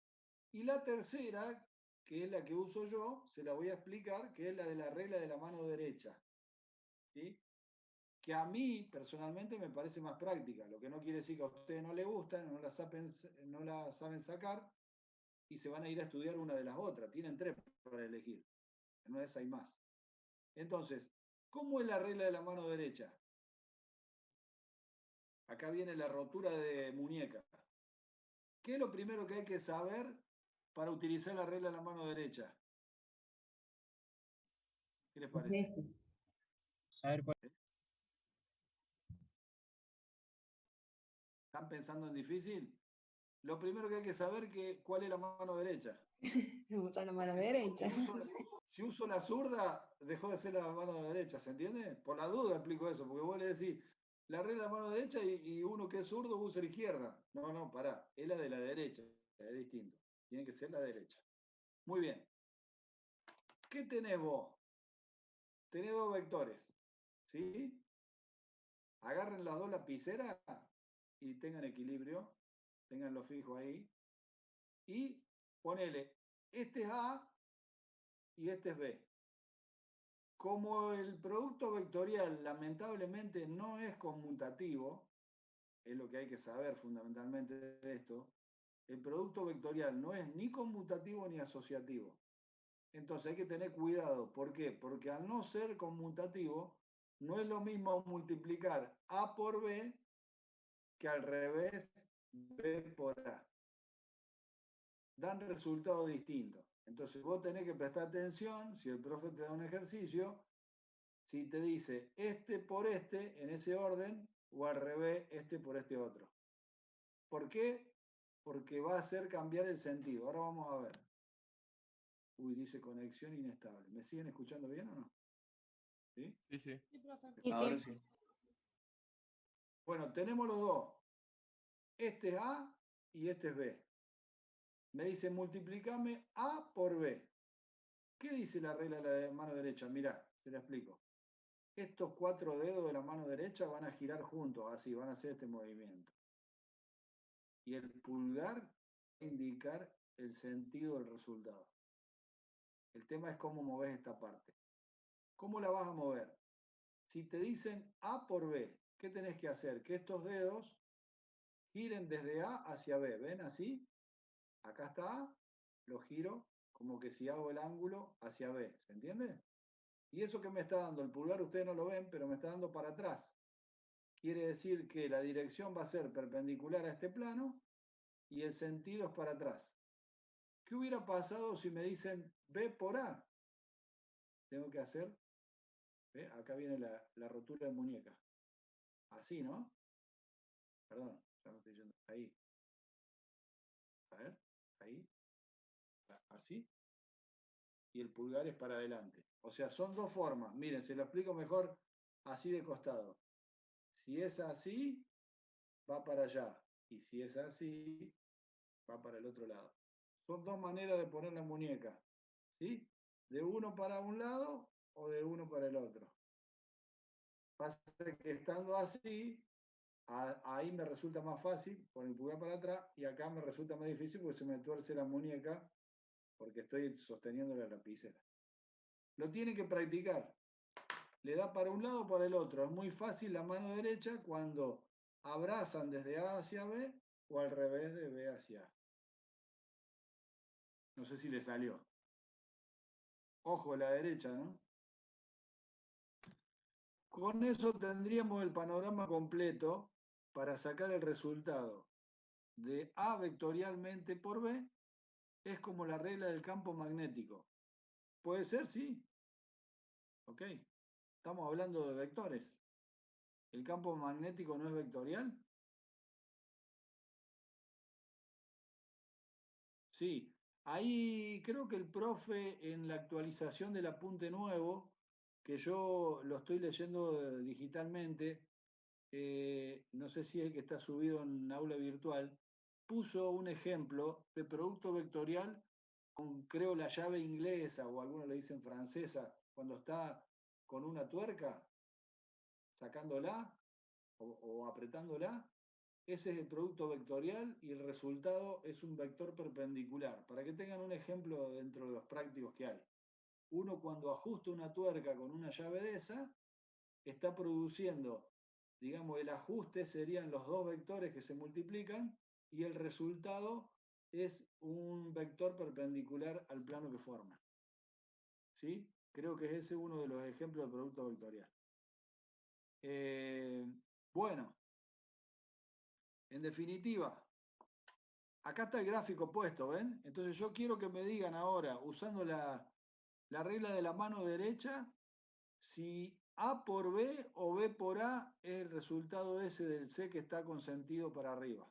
Speaker 1: Y la tercera, que es la que uso yo, se la voy a explicar, que es la de la regla de la mano derecha. ¿Sí? Que a mí personalmente me parece más práctica, lo que no quiere decir que a ustedes no les gustan, no la saben sacar y se van a ir a estudiar una de las otras. Tienen tres para elegir, en una de esas hay más. Entonces, ¿cómo es la regla de la mano derecha? Acá viene la rotura de muñeca. ¿Qué es lo primero que hay que saber para utilizar la regla de la mano derecha? ¿Qué les parece?
Speaker 2: Saber cuál.
Speaker 1: ¿Están pensando en difícil? Lo primero que hay que saber es cuál es la mano derecha.
Speaker 7: Usar la mano derecha.
Speaker 1: Si uso la zurda, dejó de ser la mano derecha, ¿se entiende? Por la duda explico eso, porque vos le decís la regla de la mano derecha y uno que es zurdo usa la izquierda. No, pará, es la de la derecha, es distinto. Tiene que ser la derecha. Muy bien. ¿Qué tenés vos? Tenés dos vectores, ¿sí? Agarren las dos lapiceras y tengan equilibrio, tenganlo fijo ahí. Y ponele, este es A y este es B. Como el producto vectorial lamentablemente no es conmutativo, es lo que hay que saber fundamentalmente de esto, el producto vectorial no es ni conmutativo ni asociativo. Entonces hay que tener cuidado. ¿Por qué? Porque al no ser conmutativo, no es lo mismo multiplicar A por B que al revés B por A. Dan resultados distintos. Entonces vos tenés que prestar atención, si el profe te da un ejercicio, si te dice este por este, en ese orden, o al revés, este por este otro. ¿Por qué? Porque va a hacer cambiar el sentido. Ahora vamos a ver. Uy, dice conexión inestable. ¿Me siguen escuchando bien o no? ¿Sí?
Speaker 5: Sí, sí.
Speaker 8: Ahora sí.
Speaker 1: Bueno, tenemos los dos. Este es A y este es B. Me dice multiplicame A por B. ¿Qué dice la regla de la mano derecha? Mirá, te la explico. Estos 4 dedos de la mano derecha van a girar juntos, así, van a hacer este movimiento. Y el pulgar va a indicar el sentido del resultado. El tema es cómo moves esta parte. ¿Cómo la vas a mover? Si te dicen A por B, ¿qué tenés que hacer? Que estos dedos giren desde A hacia B. ¿Ven así? Acá está A, lo giro como que si hago el ángulo hacia B. ¿Se entiende? Y eso que me está dando el pulgar, ustedes no lo ven, pero me está dando para atrás. Quiere decir que la dirección va a ser perpendicular a este plano y el sentido es para atrás. ¿Qué hubiera pasado si me dicen B por A? Tengo que hacer, ¿ve? Acá viene la rotura de muñeca. Así, ¿no? Perdón, ya me estoy yendo. Ahí. A ver, ahí. Así. Y el pulgar es para adelante. O sea, son dos formas. Miren, se lo explico mejor así de costado. Si es así, va para allá. Y si es así, va para el otro lado. Son dos maneras de poner la muñeca. ¿Sí? De uno para un lado o de uno para el otro. Pasa que estando así, ahí me resulta más fácil poner el pulgar para atrás y acá me resulta más difícil porque se me tuerce la muñeca porque estoy sosteniendo la lapicera. Lo tiene que practicar. Le da para un lado o para el otro. Es muy fácil la mano derecha cuando abrazan desde A hacia B o al revés de B hacia A. No sé si le salió. Ojo, la derecha, ¿no? Con eso tendríamos el panorama completo para sacar el resultado de A vectorialmente por B. Es como la regla del campo magnético. ¿Puede ser? Sí. Ok. Estamos hablando de vectores. ¿El campo magnético no es vectorial? Sí. Ahí creo que el profe en la actualización del apunte nuevo, que yo lo estoy leyendo digitalmente, no sé si es el que está subido en aula virtual, puso un ejemplo de producto vectorial con, creo, la llave inglesa o algunos le dicen francesa, cuando está con una tuerca, sacándola o apretándola. Ese es el producto vectorial y el resultado es un vector perpendicular. Para que tengan un ejemplo dentro de los prácticos que hay. Uno cuando ajusta una tuerca con una llave de esa, está produciendo, digamos, el ajuste serían los dos vectores que se multiplican y el resultado es un vector perpendicular al plano que forma. ¿Sí? Creo que ese es uno de los ejemplos de producto vectorial. Bueno, en definitiva, acá está el gráfico puesto, ¿ven? Entonces yo quiero que me digan ahora, usando la regla de la mano derecha, si A por B o B por A es el resultado ese del C que está con sentido para arriba.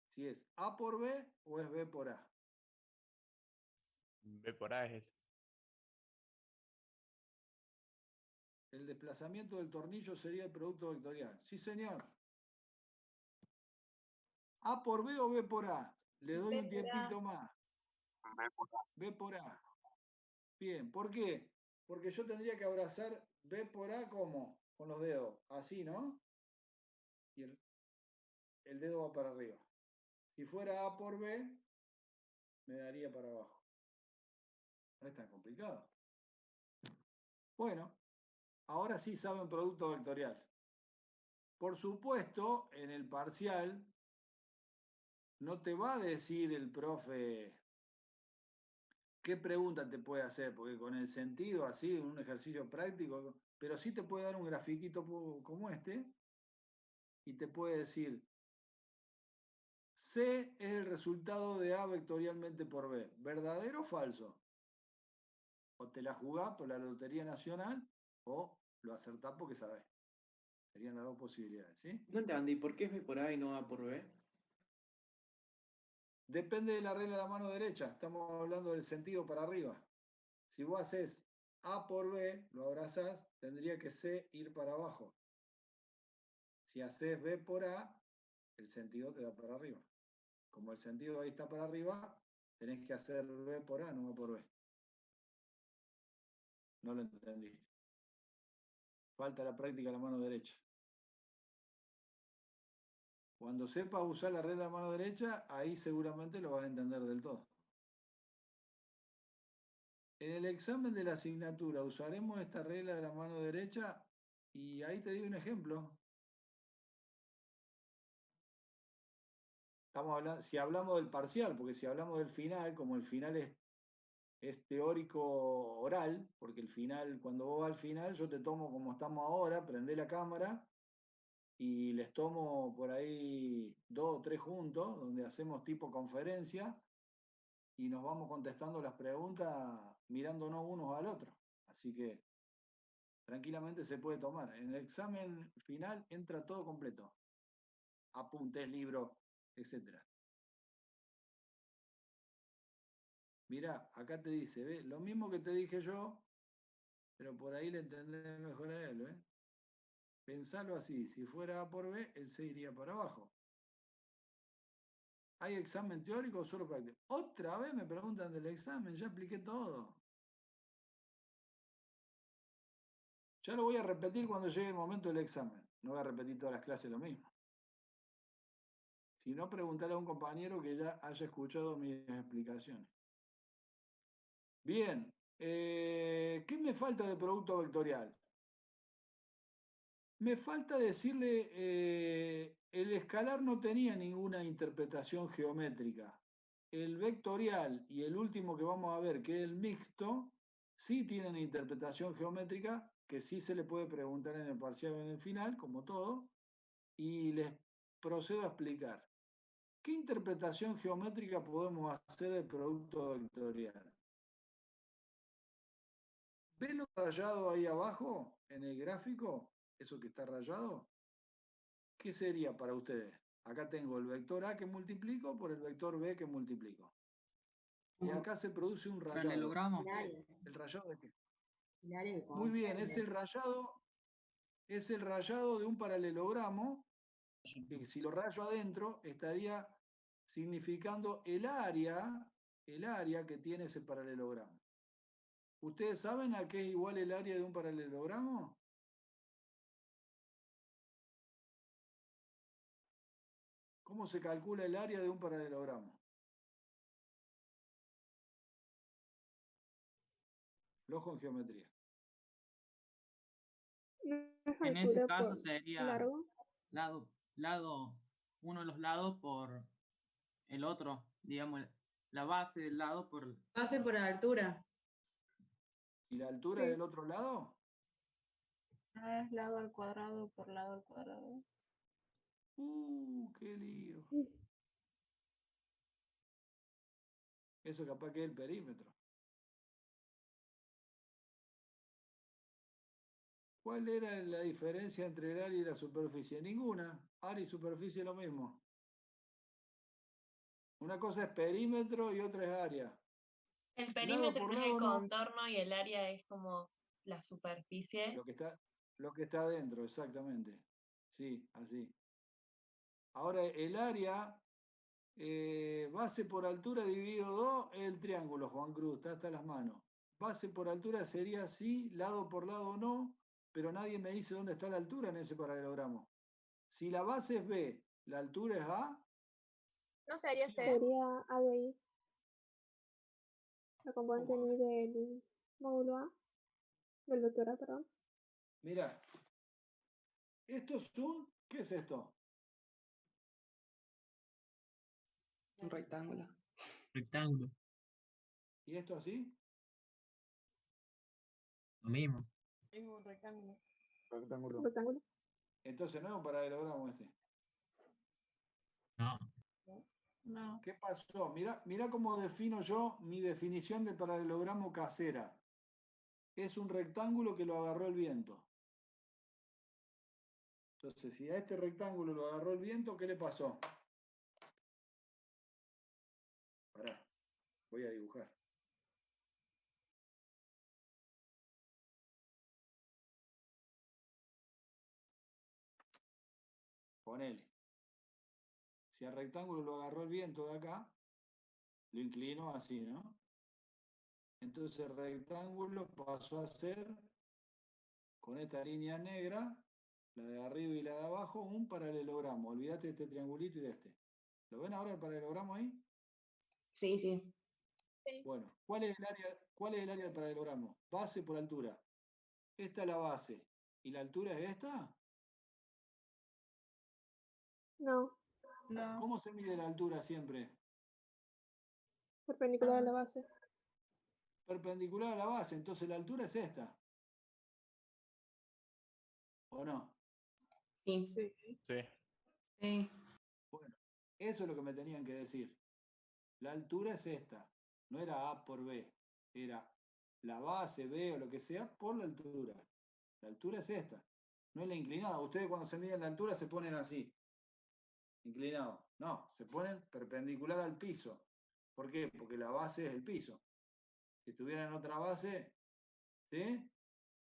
Speaker 1: Si es A por B o es B por A.
Speaker 5: B por A es ese.
Speaker 1: El desplazamiento del tornillo sería el producto vectorial. Sí, señor. ¿A por B o B por A? Le doy un tiempito más. B por A. Bien, ¿por qué? Porque yo tendría que abrazar B por A como con los dedos. Así, ¿no? Y el dedo va para arriba. Si fuera A por B, me daría para abajo. No es tan complicado. Bueno, ahora sí saben producto vectorial. Por supuesto, en el parcial no te va a decir el profe qué pregunta te puede hacer, porque con el sentido así, un ejercicio práctico, pero sí te puede dar un grafiquito como este y te puede decir C es el resultado de A vectorialmente por B. ¿Verdadero o falso? O te la jugás por la Lotería Nacional o lo acertás porque sabés. Serían las dos posibilidades, ¿sí?
Speaker 8: No entendí, ¿por qué es B por A y no A por B?
Speaker 1: Depende de la regla de la mano derecha. Estamos hablando del sentido para arriba. Si vos haces A por B, lo abrazás, tendría que C ir para abajo. Si haces B por A, el sentido te da para arriba. Como el sentido ahí está para arriba, tenés que hacer B por A, no A por B. No lo entendiste. Falta la práctica de la mano derecha. Cuando sepas usar la regla de la mano derecha, ahí seguramente lo vas a entender del todo. En el examen de la asignatura usaremos esta regla de la mano derecha y ahí te doy un ejemplo. Estamos hablando, si hablamos del parcial, porque si hablamos del final, como el final es teórico oral, porque el final, cuando vos vas al final, yo te tomo como estamos ahora, prendé la cámara y les tomo por ahí 2 o 3 juntos, donde hacemos tipo conferencia y nos vamos contestando las preguntas mirándonos unos al otro. Así que tranquilamente se puede tomar. En el examen final entra todo completo. Apuntes, libro, etc. Mirá, acá te dice, ¿ves? Lo mismo que te dije yo, pero por ahí le entendés mejor a él, ¿ves? Pensalo así, si fuera A por B, él se iría para abajo. ¿Hay examen teórico o solo práctico? Otra vez me preguntan del examen, ya expliqué todo. Ya lo voy a repetir cuando llegue el momento del examen. No voy a repetir todas las clases lo mismo. Si no, preguntarle a un compañero que ya haya escuchado mis explicaciones. Bien, ¿qué me falta de producto vectorial? Me falta decirle, el escalar no tenía ninguna interpretación geométrica. El vectorial y el último que vamos a ver, que es el mixto, sí tienen interpretación geométrica, que sí se le puede preguntar en el parcial o en el final, como todo, y les procedo a explicar. ¿Qué interpretación geométrica podemos hacer del producto vectorial? ¿Ven lo rayado ahí abajo en el gráfico? Eso que está rayado. ¿Qué sería para ustedes? Acá tengo el vector A que multiplico por el vector B que multiplico. Y acá se produce un rayado.
Speaker 2: Paralelogramo.
Speaker 1: ¿El rayado de qué?
Speaker 7: El área que
Speaker 1: Muy bien,
Speaker 7: comprende.
Speaker 1: es el rayado de un paralelogramo, que si lo rayo adentro estaría significando el área que tiene ese paralelogramo. ¿Ustedes saben a qué es igual el área de un paralelogramo? ¿Cómo se calcula el área de un paralelogramo? Flojo en geometría.
Speaker 2: En ese caso
Speaker 6: Por
Speaker 2: sería
Speaker 6: largo.
Speaker 2: uno de los lados por el otro, digamos, la base del lado por el...
Speaker 7: Base por altura.
Speaker 1: ¿Y la altura
Speaker 6: Sí.
Speaker 1: del otro lado?
Speaker 6: Es lado al cuadrado por lado al cuadrado.
Speaker 1: ¡Qué lío! Eso capaz que es el perímetro. ¿Cuál era la diferencia entre el área y la superficie? Ninguna. Área y superficie es lo mismo. Una cosa es perímetro y otra es área.
Speaker 3: El
Speaker 1: Lado
Speaker 3: perímetro
Speaker 1: por
Speaker 3: es
Speaker 1: lado
Speaker 3: el
Speaker 1: no.
Speaker 3: contorno y el área es como la superficie.
Speaker 1: Lo que está adentro, exactamente. Sí, así. Ahora, el área, base por altura dividido 2, es el triángulo, Juan Cruz, está hasta las manos. Base por altura sería así, lado por lado no, pero nadie me dice dónde está la altura en ese paralelogramo. Si la base es B, la altura es A.
Speaker 6: No sería
Speaker 1: Sí.
Speaker 6: C. Sería ABI. La componente
Speaker 1: ¿Cómo?
Speaker 6: ni del módulo A. Del vector A, perdón.
Speaker 1: Mira, esto es ¿qué es esto?
Speaker 7: Un rectángulo.
Speaker 2: Rectángulo,
Speaker 1: ¿Y esto así?
Speaker 2: lo mismo.
Speaker 7: Es un rectángulo.
Speaker 4: Rectángulo.
Speaker 6: Rectángulo.
Speaker 1: Entonces no es un paralelogramo este.
Speaker 2: No.
Speaker 3: No.
Speaker 1: ¿Qué pasó? Mira cómo defino yo mi definición de paralelogramo casera. Es un rectángulo que lo agarró el viento. Entonces, si a este rectángulo lo agarró el viento, ¿qué le pasó? Pará, voy a dibujar. Ponele. Si al rectángulo lo agarró el viento de acá, lo inclino así, ¿no? Entonces el rectángulo pasó a ser, con esta línea negra, la de arriba y la de abajo, un paralelogramo. Olvídate de este triangulito y de este. ¿Lo ven ahora el paralelogramo ahí?
Speaker 7: Sí, sí.
Speaker 1: Bueno, ¿cuál es el área del paralelogramo? Base por altura. Esta es la base. ¿Y la altura es esta?
Speaker 6: No. No.
Speaker 1: ¿Cómo se mide la altura siempre?
Speaker 6: Perpendicular a la base.
Speaker 1: Perpendicular a la base, entonces la altura es esta. ¿O no?
Speaker 7: Sí.
Speaker 5: Sí.
Speaker 7: Sí.
Speaker 1: Bueno, eso es lo que me tenían que decir. La altura es esta. No era A por B. Era la base, B o lo que sea, por la altura. La altura es esta. No es la inclinada. Ustedes cuando se miden la altura se ponen así. Inclinado. No, se ponen perpendicular al piso. ¿Por qué? Porque la base es el piso. Si tuvieran otra base, ¿sí?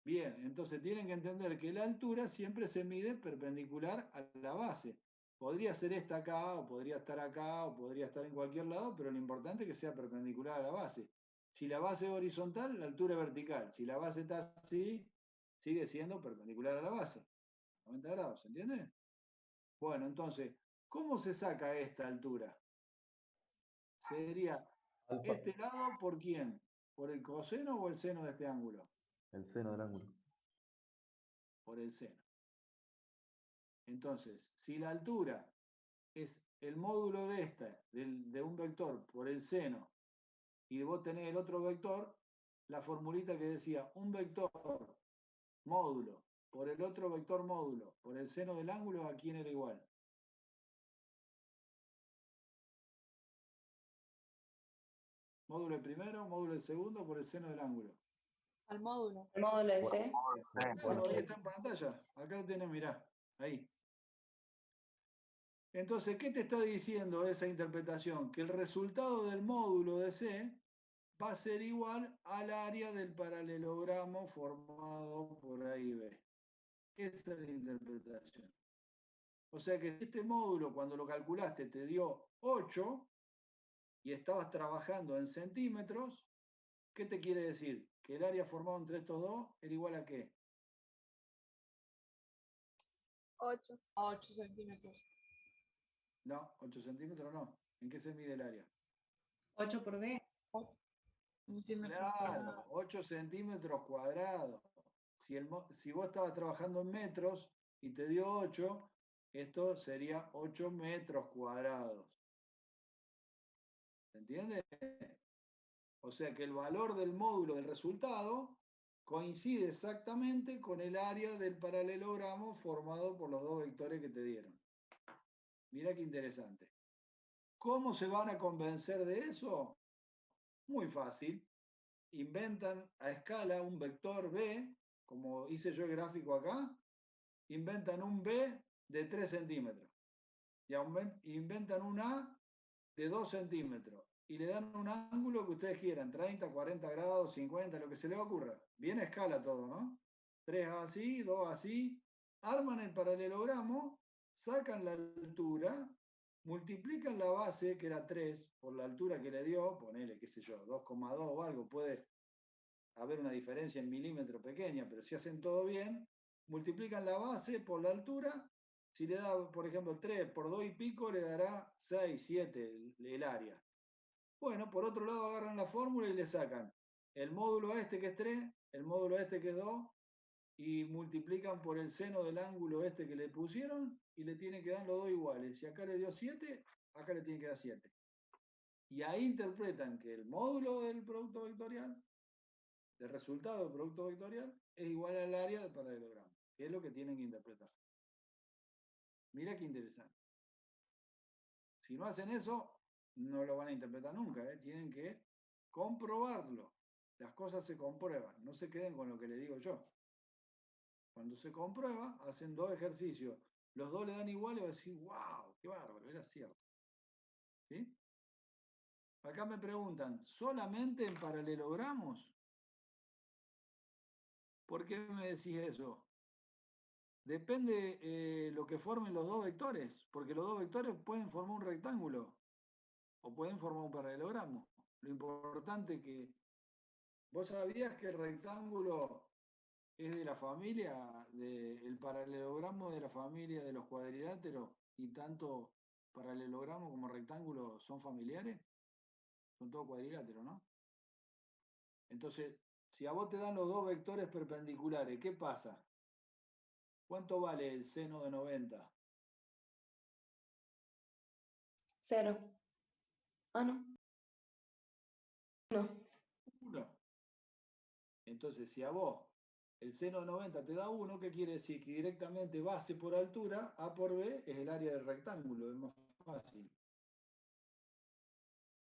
Speaker 1: Bien, entonces tienen que entender que la altura siempre se mide perpendicular a la base. Podría ser esta acá, o podría estar acá, o podría estar en cualquier lado, pero lo importante es que sea perpendicular a la base. Si la base es horizontal, la altura es vertical. Si la base está así, sigue siendo perpendicular a la base. 90 grados, ¿entiende? Bueno, entonces, ¿cómo se saca esta altura? Sería
Speaker 10: Alfa.
Speaker 1: este lado por quién, ¿por el coseno o el seno de este ángulo?
Speaker 10: El seno del ángulo.
Speaker 1: Por el seno. Entonces, si la altura es el módulo de de un vector por el seno, y vos tenés el otro vector, la formulita que decía un vector módulo por el otro vector módulo por el seno del ángulo, ¿a quién era igual? Módulo del primero, módulo del segundo por el seno del ángulo.
Speaker 7: Al módulo. El módulo de C.
Speaker 1: Claro, ahí está en pantalla. Acá lo tenés, mirá. Ahí. Entonces, ¿qué te está diciendo esa interpretación? Que el resultado del módulo de C va a ser igual al área del paralelogramo formado por A y B. Esa es la interpretación. O sea que si este módulo, cuando lo calculaste, te dio 8 y estabas trabajando en centímetros, ¿qué te quiere decir? Que el área formado entre estos dos era igual a ¿qué?
Speaker 6: 8.
Speaker 7: 8 centímetros.
Speaker 1: No, 8 centímetros no. ¿En qué se mide el área?
Speaker 7: 8 por B.
Speaker 1: Claro, 8 centímetros cuadrados. Si vos estabas trabajando en metros y te dio 8, esto sería 8 metros cuadrados. ¿Se entiende? O sea que el valor del módulo del resultado coincide exactamente con el área del paralelogramo formado por los dos vectores que te dieron. Mira qué interesante. ¿Cómo se van a convencer de eso? Muy fácil. Inventan a escala un vector B, como hice yo el gráfico acá, inventan un B de 3 centímetros y inventan un A de 2 centímetros y le dan un ángulo que ustedes quieran, 30, 40 grados, 50, lo que se les ocurra. Bien a escala todo, ¿no? 3 así, 2 así, arman el paralelogramo, sacan la altura, multiplican la base, que era 3, por la altura que le dio, ponele, qué sé yo, 2,2 o algo, puede haber una diferencia en milímetros pequeña, pero si hacen todo bien, multiplican la base por la altura, si le da, por ejemplo, 3 por 2 y pico, le dará 6, 7 el área. Bueno, por otro lado agarran la fórmula y le sacan el módulo a este que es 3, el módulo a este que es 2, y multiplican por el seno del ángulo este que le pusieron y le tienen que dar los dos iguales. Si acá le dio 7, acá le tienen que dar 7. Y ahí interpretan que el módulo del producto vectorial, del resultado del producto vectorial, es igual al área del paralelogramo, que es lo que tienen que interpretar. Mira qué interesante. Si no hacen eso, no lo van a interpretar nunca, ¿eh? Tienen que comprobarlo. Las cosas se comprueban, no se queden con lo que le digo yo. Cuando se comprueba, hacen dos ejercicios. Los dos le dan igual y va a decir, wow, qué bárbaro, era cierto. ¿Sí? Acá me preguntan, ¿solamente en paralelogramos? ¿Por qué me decís eso? Depende lo que formen los dos vectores, porque los dos vectores pueden formar un rectángulo o pueden formar un paralelogramo. Lo importante que vos sabías que el rectángulo es de la familia, el paralelogramo de la familia de los cuadriláteros, y tanto paralelogramo como rectángulo son familiares, son todos cuadriláteros, ¿no? Entonces, si a vos te dan los dos vectores perpendiculares, ¿qué pasa? ¿Cuánto vale el seno de 90?
Speaker 7: 0. Ah, no. 1.
Speaker 1: 1. Entonces, si a vos el seno de 90 te da 1, ¿qué quiere decir? Que directamente base por altura, A por B, es el área del rectángulo, es más fácil.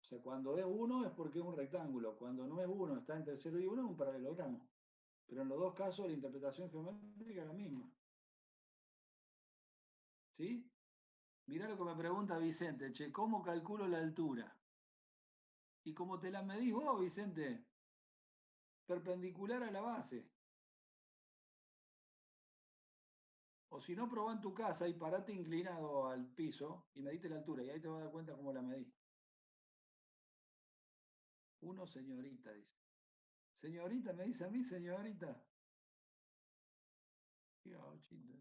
Speaker 1: O sea, cuando es 1 es porque es un rectángulo, cuando no es 1, está entre 0 y 1, es un paralelogramo. Pero en los dos casos la interpretación geométrica es la misma. ¿Sí? Mirá lo que me pregunta Vicente, che, ¿cómo calculo la altura? Y como te la medís vos, Vicente, perpendicular a la base. O si no, probá en tu casa y parate inclinado al piso y medite la altura y ahí te vas a dar cuenta cómo la medís. 1, señorita, dice. Señorita, me dice a mí, señorita. Qué gauchito.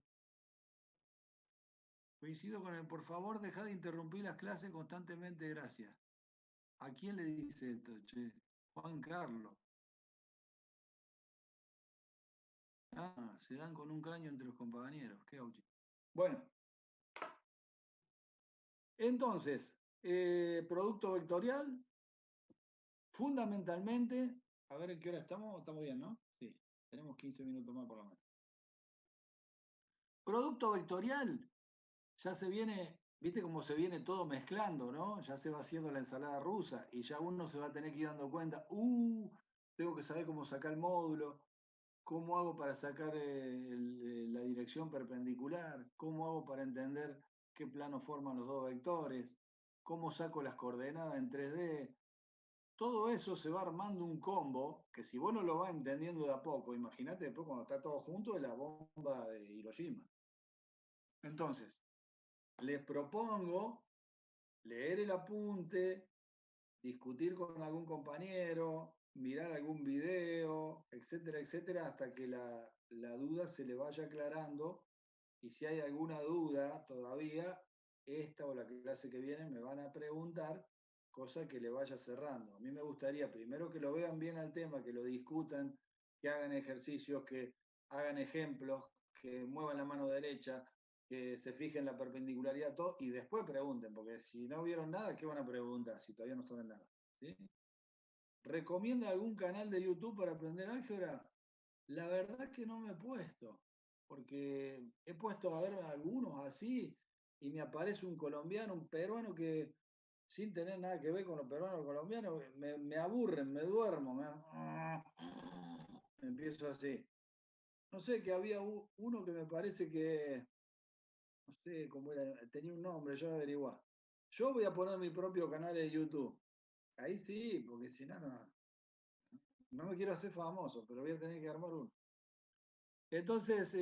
Speaker 1: Coincido con él, por favor, deja de interrumpir las clases constantemente, gracias. ¿A quién le dice esto, che? Juan Carlos. Ah, se dan con un caño entre los compañeros. Qué gauchito. Bueno. Entonces, producto vectorial, fundamentalmente, a ver en qué hora estamos, estamos bien, ¿no? Sí, tenemos 15 minutos más por lo menos. Producto vectorial, ya se viene, viste cómo se viene todo mezclando, ¿no? Ya se va haciendo la ensalada rusa y ya uno se va a tener que ir dando cuenta, tengo que saber cómo sacar el módulo, cómo hago para sacar la dirección perpendicular, cómo hago para entender qué plano forman los dos vectores, cómo saco las coordenadas en 3D. Todo eso se va armando un combo que si vos no lo vas entendiendo de a poco, imagínate después cuando está todo junto de la bomba de Hiroshima. Entonces, les propongo leer el apunte, discutir con algún compañero, mirar algún video, etcétera, etcétera, hasta que la duda se le vaya aclarando. Y si hay alguna duda todavía, esta o la clase que viene me van a preguntar, cosa que le vaya cerrando. A mí me gustaría primero que lo vean bien al tema, que lo discutan, que hagan ejercicios, que hagan ejemplos, que muevan la mano derecha, que se fijen la perpendicularidad, todo, y después pregunten, porque si no vieron nada, ¿qué van a preguntar si todavía no saben nada? ¿Sí? ¿Recomienda algún canal de YouTube para aprender álgebra? La verdad que no me he puesto, porque he puesto a ver algunos así y me aparece un colombiano, un peruano que sin tener nada que ver con los peruanos o colombianos, me aburren, me duermo, me empiezo así. No sé, que había uno que me parece que, no sé cómo era, tenía un nombre, yo voy a averiguar. Yo voy a poner mi propio canal de YouTube. Ahí sí, porque si no, no me quiero hacer famoso, pero voy a tener que armar uno. Entonces,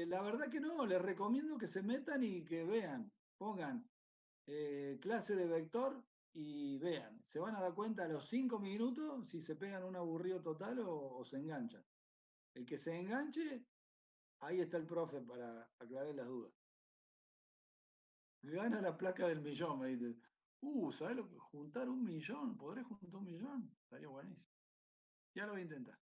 Speaker 1: la verdad que no, les recomiendo que se metan y que vean, pongan clase de vector y vean. Se van a dar cuenta a los 5 minutos si se pegan un aburrido total o se enganchan. El que se enganche, ahí está el profe para aclarar las dudas. Gana la placa del millón, me dice. ¿Sabes lo que? Juntar 1 millón, ¿podré juntar 1 millón? Estaría buenísimo. Ya lo voy a intentar.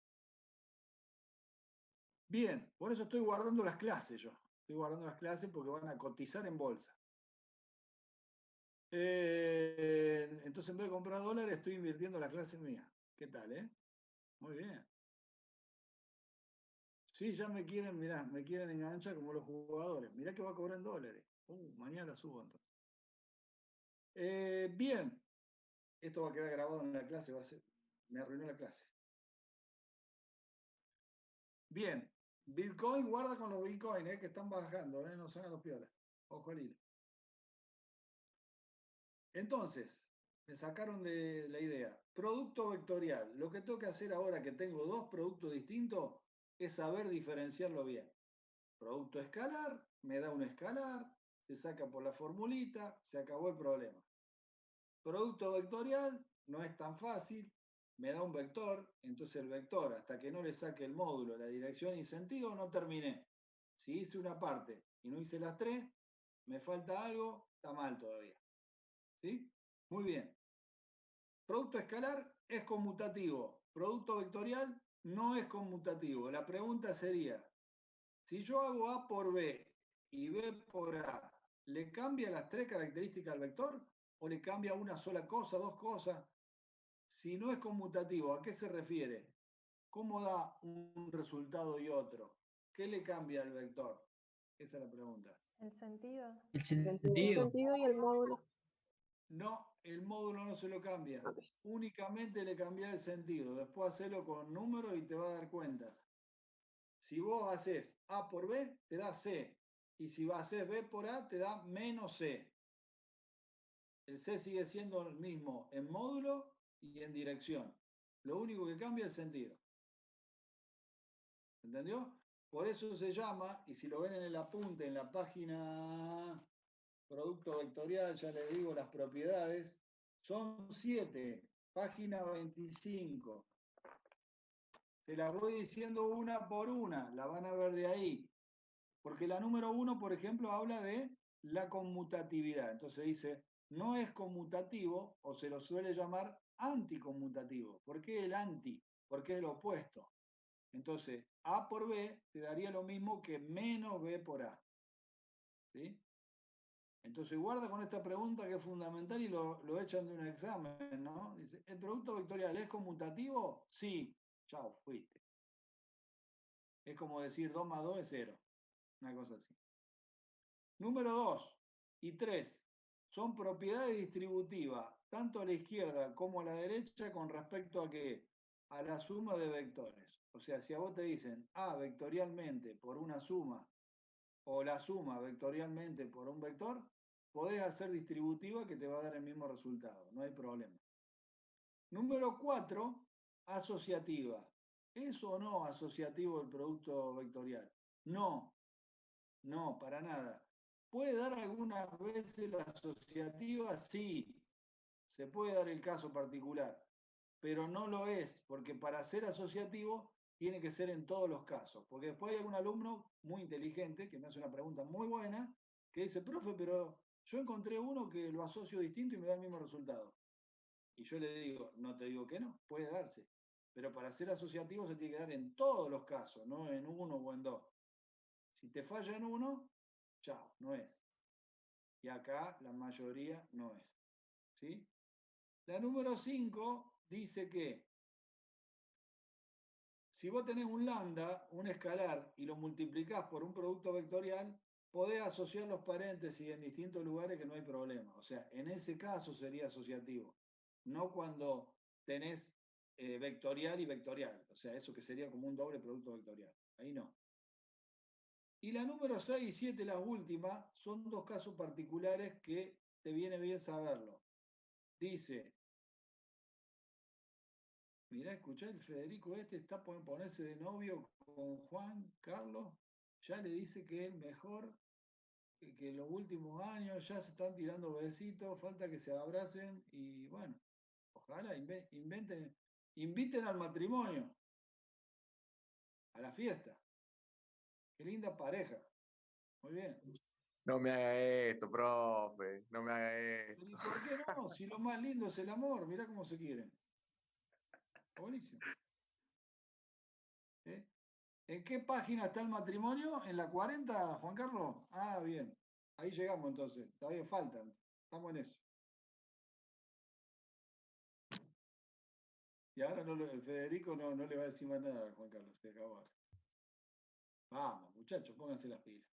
Speaker 1: Bien, por eso estoy guardando las clases yo. Estoy guardando las clases porque van a cotizar en bolsa. Entonces en vez de comprar dólares estoy invirtiendo las clases mías. ¿Qué tal, Muy bien. Sí, ya me quieren, mirá, me quieren enganchar como los jugadores. Mirá que va a cobrar en dólares. Mañana la subo entonces. Bien. Esto va a quedar grabado en la clase, me arruinó la clase. Bien. Bitcoin, guarda con los Bitcoin, que están bajando, no se hagan los piolas. Ojo al hilo. Entonces, me sacaron de la idea. Producto vectorial. Lo que tengo que hacer ahora que tengo dos productos distintos es saber diferenciarlo bien. Producto escalar, me da un escalar, se saca por la formulita, se acabó el problema. Producto vectorial no es tan fácil, me da un vector, entonces el vector, hasta que no le saque el módulo, la dirección y sentido, no terminé. Si hice una parte y no hice las tres, me falta algo, está mal todavía. ¿Sí? Muy bien. Producto escalar es conmutativo. Producto vectorial no es conmutativo. La pregunta sería, si yo hago A por B y B por A, ¿le cambia las tres características al vector? o le cambia una sola cosa, dos cosas. Si no es conmutativo, ¿a qué se refiere? ¿Cómo da un resultado y otro? ¿Qué le cambia al vector? Esa es la pregunta.
Speaker 6: El sentido.
Speaker 2: El
Speaker 6: El
Speaker 2: sentido.
Speaker 6: sentido y el módulo.
Speaker 1: No, el módulo no se lo cambia.
Speaker 6: Ok.
Speaker 1: Únicamente le cambia el sentido. Después hacelo con números y te vas a dar cuenta. Si vos haces A por B, te da C. Y si vas a hacer B por A, te da menos C. El C sigue siendo el mismo en módulo y en dirección. Lo único que cambia es el sentido. ¿Entendió? Por eso se llama, y si lo ven en el apunte, en la página producto vectorial, ya les digo las propiedades, son 7, página 25. Se las voy diciendo una por una, la van a ver de ahí. Porque la número 1, por ejemplo, habla de la conmutatividad. Entonces dice, no es conmutativo, o se lo suele llamar anticonmutativo. ¿Por qué el anti? Porque es lo opuesto. Entonces, A por B te daría lo mismo que menos B por A. ¿Sí? Entonces, guarda con esta pregunta que es fundamental y lo echan de un examen, ¿no? Dice, ¿el producto vectorial es conmutativo? Sí. Chao, fuiste. Es como decir 2 más 2 es 0. Una cosa así. Número 2 y 3 son propiedades distributivas, tanto a la izquierda como a la derecha, con respecto a qué? A la suma de vectores. O sea, si a vos te dicen A vectorialmente por una suma o la suma vectorialmente por un vector, podés hacer distributiva que te va a dar el mismo resultado, no hay problema. Número 4, asociativa. ¿Es o no asociativo el producto vectorial? No, no, para nada. ¿Puede dar algunas veces la asociativa? Sí, se puede dar el caso particular, pero no lo es, porque para ser asociativo tiene que ser en todos los casos, porque después hay algún alumno muy inteligente que me hace una pregunta muy buena, que dice, profe, pero yo encontré uno que lo asocio distinto y me da el mismo resultado. Y yo le digo, no te digo que no, puede darse, pero para ser asociativo se tiene que dar en todos los casos, no en uno o en dos. Si te falla en uno, chao, no es. Y acá la mayoría no es. ¿Sí? La número 5 dice que si vos tenés un lambda, un escalar, y lo multiplicás por un producto vectorial, podés asociar los paréntesis en distintos lugares que no hay problema. O sea, en ese caso sería asociativo. No cuando tenés vectorial y vectorial. O sea, eso que sería como un doble producto vectorial. Ahí no. Y la número 6 y 7, las últimas, son dos casos particulares que te viene bien saberlo. Dice, mirá, escuchá, el Federico está por ponerse de novio con Juan Carlos, ya le dice que es el mejor, que en los últimos años ya se están tirando besitos, falta que se abracen y bueno, ojalá inviten al matrimonio, a la fiesta. Qué linda pareja. Muy bien.
Speaker 11: No me haga esto, profe. No me haga esto.
Speaker 1: ¿Y por qué no? Si lo más lindo es el amor, mirá cómo se quieren. Buenísimo. ¿Eh? ¿En qué página está el matrimonio? ¿En la 40, Juan Carlos? Ah, bien. Ahí llegamos entonces. Todavía faltan. Estamos en eso. Y ahora Federico no le va a decir más nada a Juan Carlos. Se acabó. Vamos, muchachos, pónganse las pilas.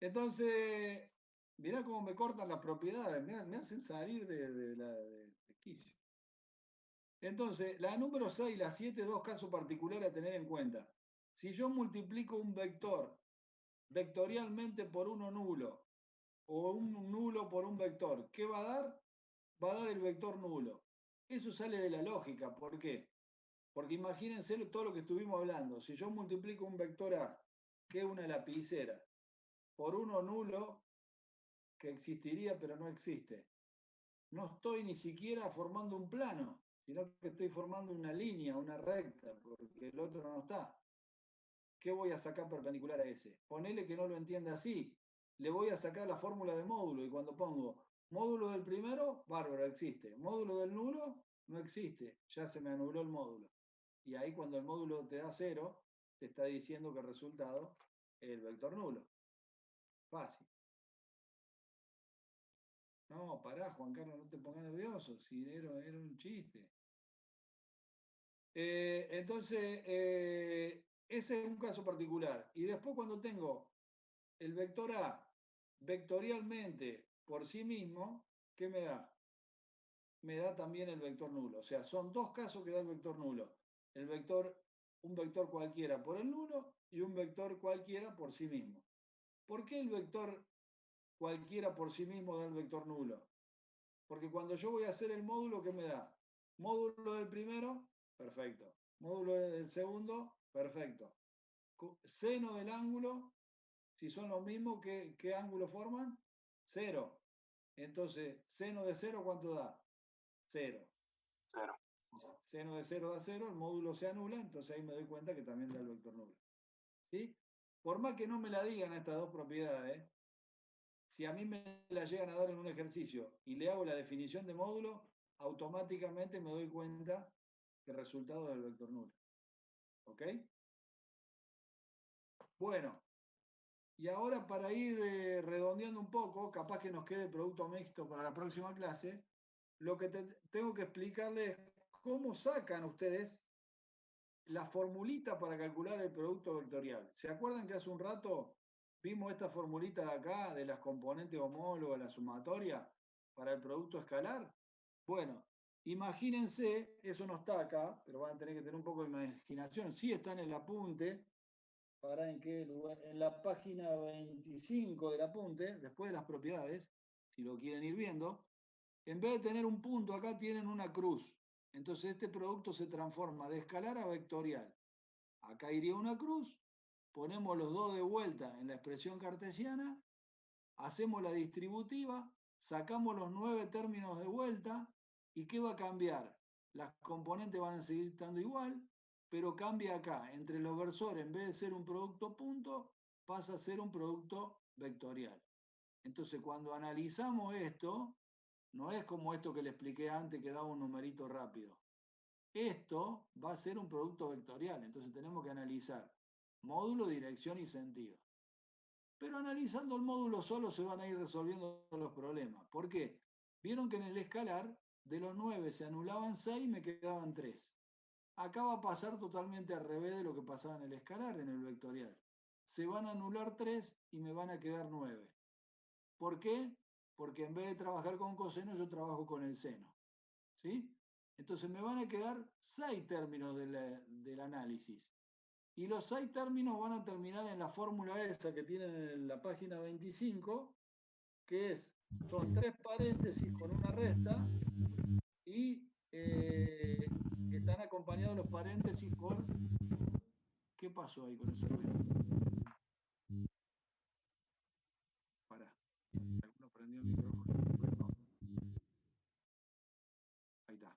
Speaker 1: Entonces, mirá cómo me cortan las propiedades. Me hacen salir de quicio. Entonces, la número 6 y la 7, dos casos particulares a tener en cuenta. Si yo multiplico un vector vectorialmente por uno nulo o un nulo por un vector, ¿qué va a dar? Va a dar el vector nulo. Eso sale de la lógica. ¿Por qué? Porque imagínense todo lo que estuvimos hablando. Si yo multiplico un vector A, que es una lapicera, por uno nulo, que existiría pero no existe, no estoy ni siquiera formando un plano, sino que estoy formando una línea, una recta, porque el otro no está. ¿Qué voy a sacar perpendicular a ese? Ponele que no lo entienda así. Le voy a sacar la fórmula de módulo y cuando pongo módulo del primero, bárbaro, existe. Módulo del nulo, no existe. Ya se me anuló el módulo. Y ahí cuando el módulo te da 0, te está diciendo que el resultado es el vector nulo. Fácil. No, pará, Juan Carlos, no te pongas nervioso, si era un chiste. Entonces, ese es un caso particular. Y después cuando tengo el vector A vectorialmente por sí mismo, ¿qué me da? Me da también el vector nulo. O sea, son dos casos que da el vector nulo. Un vector cualquiera por el nulo y un vector cualquiera por sí mismo. ¿Por qué el vector cualquiera por sí mismo da el vector nulo? Porque cuando yo voy a hacer el módulo, ¿qué me da? Módulo del primero, perfecto. Módulo del segundo, perfecto. Seno del ángulo, si son los mismos, ¿qué ángulo forman? 0. Entonces, seno de 0, ¿cuánto da? 0.
Speaker 5: 0.
Speaker 1: Seno de 0 da 0, el módulo se anula, entonces ahí me doy cuenta que también da el vector nulo. ¿Sí? Por más que no me la digan estas dos propiedades, si a mí me la llegan a dar en un ejercicio y le hago la definición de módulo, automáticamente me doy cuenta que el resultado es el vector nulo. ¿Ok? Bueno, y ahora para ir redondeando un poco, capaz que nos quede producto mixto para la próxima clase, lo que tengo que explicarles es cómo sacan ustedes la formulita para calcular el producto vectorial. ¿Se acuerdan que hace un rato vimos esta formulita de acá, de las componentes homólogas, la sumatoria, para el producto escalar? Bueno, imagínense, eso no está acá, pero van a tener que tener un poco de imaginación. Sí está en el apunte, ¿para en qué lugar? En la página 25 del apunte, después de las propiedades, si lo quieren ir viendo, en vez de tener un punto acá tienen una cruz. Entonces este producto se transforma de escalar a vectorial. Acá iría una cruz, ponemos los dos de vuelta en la expresión cartesiana, hacemos la distributiva, sacamos los 9 términos de vuelta, ¿y qué va a cambiar? Las componentes van a seguir estando igual, pero cambia acá. Entre los versores, en vez de ser un producto punto, pasa a ser un producto vectorial. Entonces, cuando analizamos esto, no es como esto que le expliqué antes, que daba un numerito rápido. Esto va a ser un producto vectorial, entonces tenemos que analizar módulo, dirección y sentido. Pero analizando el módulo solo se van a ir resolviendo los problemas. ¿Por qué? Vieron que en el escalar, de los 9 se anulaban 6 y me quedaban 3. Acá va a pasar totalmente al revés de lo que pasaba en el escalar, en el vectorial. Se van a anular 3 y me van a quedar 9. ¿Por qué? Porque en vez de trabajar con coseno, yo trabajo con el seno. ¿Sí? Entonces me van a quedar 6 términos del análisis. Y los 6 términos van a terminar en la fórmula esa que tienen en la página 25, que son 3 paréntesis con una resta y están acompañados los paréntesis por... ¿Qué pasó ahí con ese ruido? Pará. ¿Alguno prendió el micrófono? Ahí está.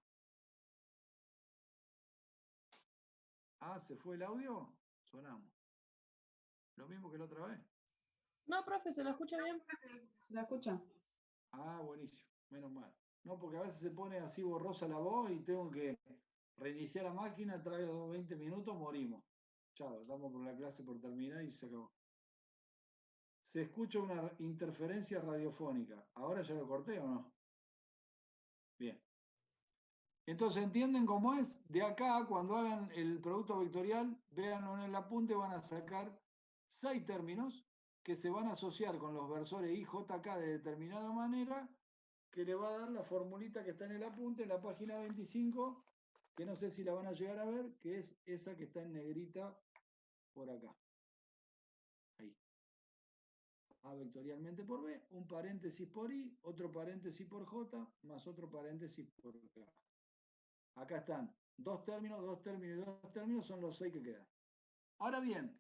Speaker 1: Ah, ¿se fue el audio? Sonamos. ¿Lo mismo que la otra vez?
Speaker 7: No, profe, se lo escucha bien. Se la escucha.
Speaker 1: Ah, buenísimo. Menos mal. No, porque a veces se pone así borrosa la voz y tengo que reiniciar la máquina, trae los 20 minutos, morimos. Chao, estamos por la clase por terminar y se acabó. Se escucha una interferencia radiofónica. ¿Ahora ya lo corté o no? Bien. Entonces, ¿entienden cómo es? De acá, cuando hagan el producto vectorial, véanlo en el apunte, van a sacar 6 términos que se van a asociar con los versores I, J, K de determinada manera, que le va a dar la formulita que está en el apunte, en la página 25, que no sé si la van a llegar a ver, que es esa que está en negrita por acá. Ahí. A vectorialmente por B, un paréntesis por I, otro paréntesis por J, más otro paréntesis por K. Acá están 2 términos, 2 términos y 2 términos, son los 6 que quedan. Ahora bien,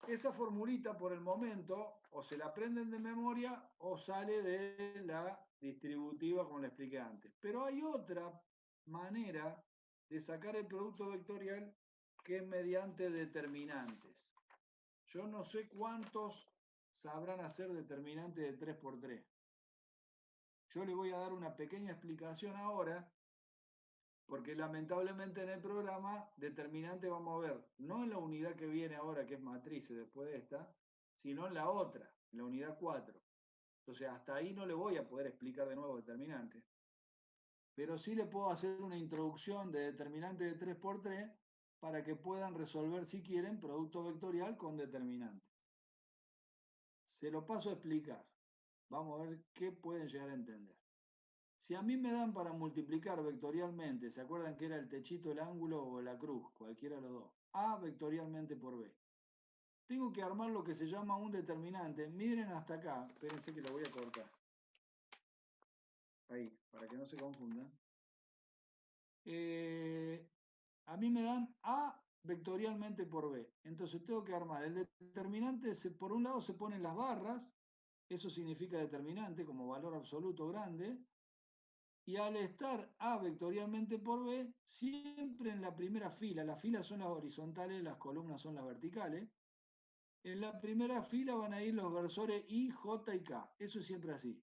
Speaker 1: esa formulita por el momento o se la aprenden de memoria o sale de la distributiva como le expliqué antes. Pero hay otra manera de sacar el producto vectorial que es mediante determinantes. Yo no sé cuántos sabrán hacer determinantes de 3×3. Yo le voy a dar una pequeña explicación ahora, porque lamentablemente en el programa determinante vamos a ver, no en la unidad que viene ahora, que es matrices después de esta, sino en la otra, en la unidad 4. Entonces, hasta ahí no le voy a poder explicar de nuevo determinante. Pero sí le puedo hacer una introducción de determinante de 3×3 para que puedan resolver, si quieren, producto vectorial con determinantes. Se lo paso a explicar. Vamos a ver qué pueden llegar a entender. Si a mí me dan para multiplicar vectorialmente, ¿se acuerdan que era el techito, el ángulo o la cruz? Cualquiera de los dos. A vectorialmente por B. Tengo que armar lo que se llama un determinante. Miren hasta acá. Espérense que lo voy a cortar. Ahí, para que no se confundan. A mí me dan A vectorialmente por B. Entonces tengo que armar el determinante. Por un lado se ponen las barras. Eso significa determinante como valor absoluto grande. Y al estar A vectorialmente por B, siempre en la primera fila, las filas son las horizontales, las columnas son las verticales, en la primera fila van a ir los versores I, J y K. Eso es siempre así.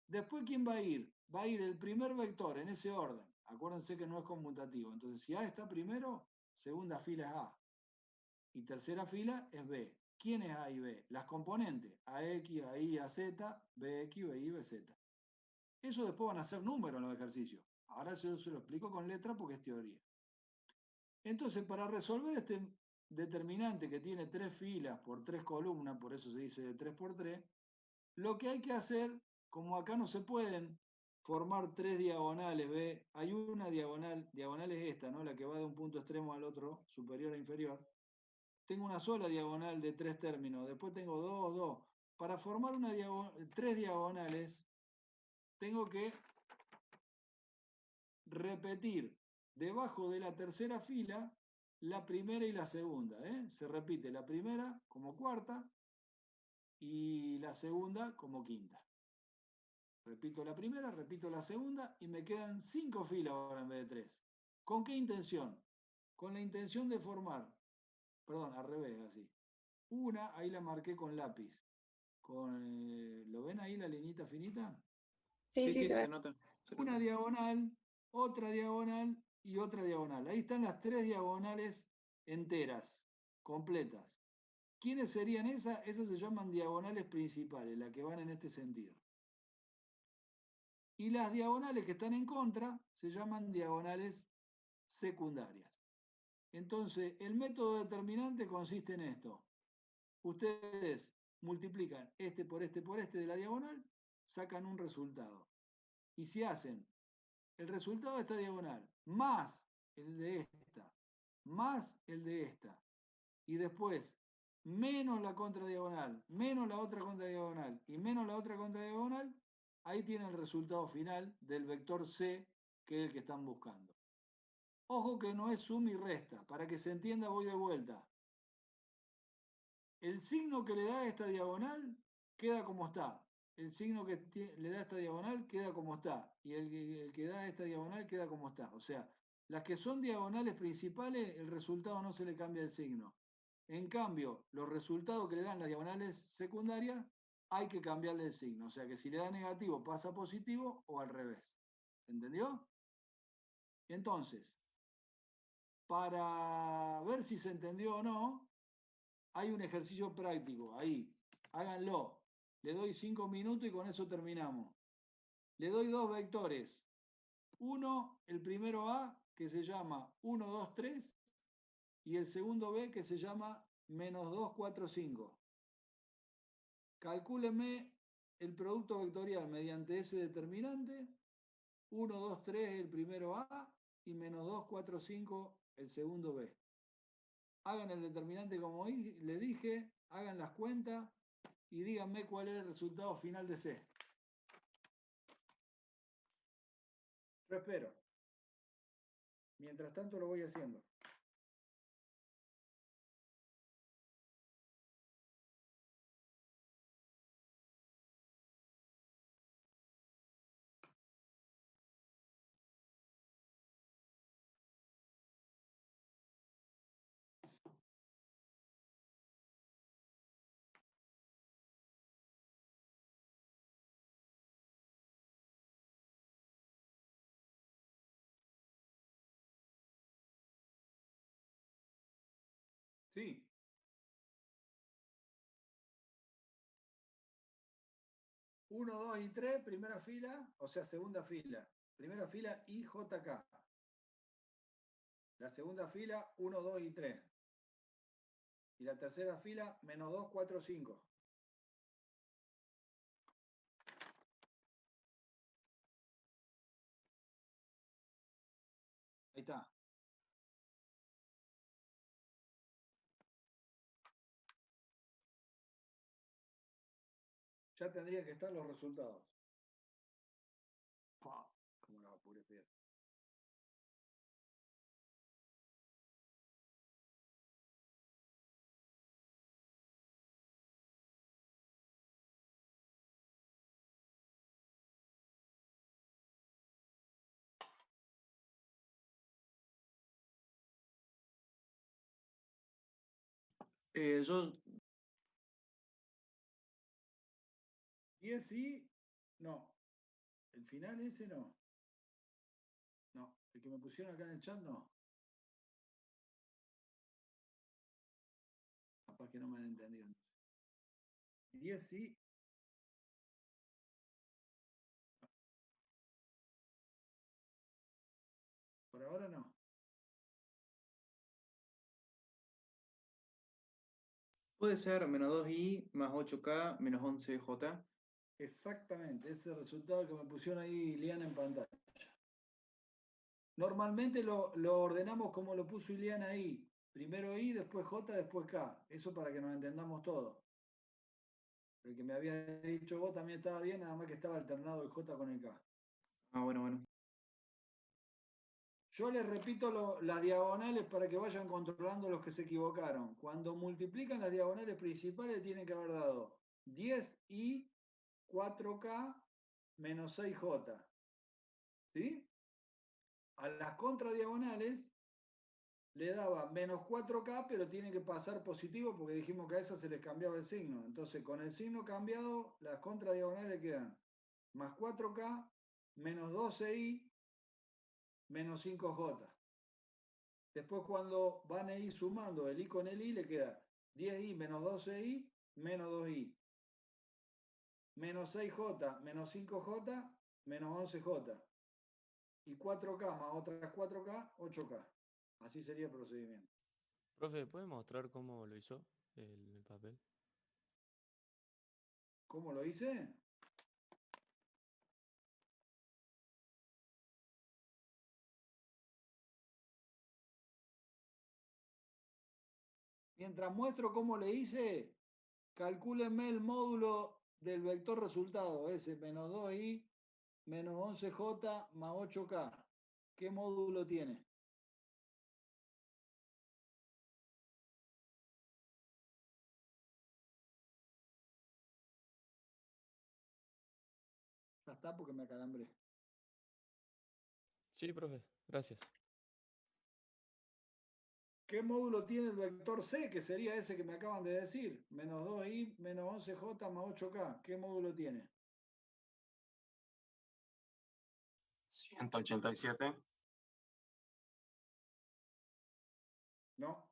Speaker 1: Después, ¿quién va a ir? Va a ir el primer vector en ese orden. Acuérdense que no es conmutativo. Entonces, si A está primero, segunda fila es A. Y tercera fila es B. ¿Quién es A y B? Las componentes. AX, AI, AZ, BX, BY, BZ. Eso después van a ser números en los ejercicios. Ahora yo se lo explico con letra porque es teoría. Entonces, para resolver este determinante que tiene 3 filas por 3 columnas, por eso se dice de 3×3, lo que hay que hacer, como acá no se pueden formar 3 diagonales, ¿ve? Hay una diagonal es esta, ¿no? La que va de un punto extremo al otro, superior a inferior. Tengo una sola diagonal de 3 términos, después tengo 2, 2. Para formar 3 diagonales, tengo que repetir debajo de la tercera fila la primera y la segunda. Se repite la primera como cuarta y la segunda como quinta. Repito la primera, repito la segunda y me quedan 5 filas ahora en vez de 3. ¿Con qué intención? Con la intención de formar, perdón, al revés, así. Una, ahí la marqué con lápiz. ¿Lo ven ahí la liñita finita?
Speaker 7: Sí,
Speaker 11: Sí,
Speaker 7: se
Speaker 11: se
Speaker 7: ve.
Speaker 11: nota.
Speaker 1: Una diagonal, otra diagonal y otra diagonal. Ahí están las 3 diagonales enteras, completas. ¿Quiénes serían esas? Esas se llaman diagonales principales, las que van en este sentido. Y las diagonales que están en contra se llaman diagonales secundarias. Entonces, el método determinante consiste en esto. Ustedes multiplican este por este de la diagonal, sacan un resultado. Y si hacen el resultado de esta diagonal más el de esta, más el de esta, y después menos la contradiagonal, menos la otra contradiagonal y menos la otra contradiagonal, ahí tienen el resultado final del vector C, que es el que están buscando. Ojo que no es suma y resta, para que se entienda voy de vuelta. El signo que le da a esta diagonal queda como está. El signo que le da a esta diagonal queda como está. Y el que da a esta diagonal queda como está. O sea, las que son diagonales principales, el resultado no se le cambia el signo. En cambio, los resultados que le dan las diagonales secundarias, hay que cambiarle el signo. O sea que si le da negativo pasa a positivo o al revés. ¿Entendió? Entonces, para ver si se entendió o no, hay un ejercicio práctico ahí. Háganlo. Le doy 5 minutos y con eso terminamos. Le doy 2 vectores. Uno, el primero A, que se llama 1, 2, 3, y el segundo B, que se llama -2, 4, 5. Calcúlenme el producto vectorial mediante ese determinante. 1, 2, 3 el primero A y -2, 4, 5 el segundo B. Hagan el determinante como le dije, hagan las cuentas y díganme cuál es el resultado final de C. Yo espero. Mientras tanto lo voy haciendo. Sí. 1, 2 y 3, primera fila, o sea, segunda fila. Primera fila IJK. La segunda fila, 1, 2 y 3. Y la tercera fila, menos 2, 4, 5. Ahí está. Ya tendrían que estar los resultados. ¡Pah! Como la apuré, Pedro.
Speaker 8: Yo
Speaker 1: 10 y... No. El final ese no. No. El que me pusieron acá en el chat no. Capaz que no me han entendido. 10 sí. Por ahora no.
Speaker 8: puede ser menos 2i más 8k menos 11j.
Speaker 1: Exactamente. Ese resultado que me pusieron ahí Iliana en pantalla. Normalmente lo ordenamos como lo puso Iliana ahí. Primero I, después J, después K. Eso para que nos entendamos todos. El que me había dicho vos también estaba bien, nada más que estaba alternado el J con el K.
Speaker 8: Ah, bueno.
Speaker 1: Yo les repito las diagonales para que vayan controlando los que se equivocaron. Cuando multiplican las diagonales principales tienen que haber dado 10i 4k menos 6j. ¿Sí? A las contradiagonales le daba menos 4k, pero tiene que pasar positivo porque dijimos que a esas se les cambiaba el signo. Entonces, con el signo cambiado, las contradiagonales quedan más 4k menos 12i menos 5j. Después, cuando van a ir sumando el i con el i, le queda 10i menos 12i menos 2i. Menos 6j menos 5j menos 11j. Y 4k más otras 4k, 8k. Así sería el procedimiento.
Speaker 5: Profe, ¿puede mostrar cómo lo hizo el papel?
Speaker 1: ¿Cómo lo hice? Mientras muestro cómo le hice, calcúlenme el módulo del vector resultado, ese menos 2i menos 11j más 8k. ¿Qué módulo tiene? Ya está porque me acalambré.
Speaker 5: Sí, profe, gracias.
Speaker 1: ¿Qué módulo tiene el vector C? Que sería ese que me acaban de decir. Menos 2i menos 11j más 8k. ¿Qué módulo tiene?
Speaker 12: 187.
Speaker 1: No.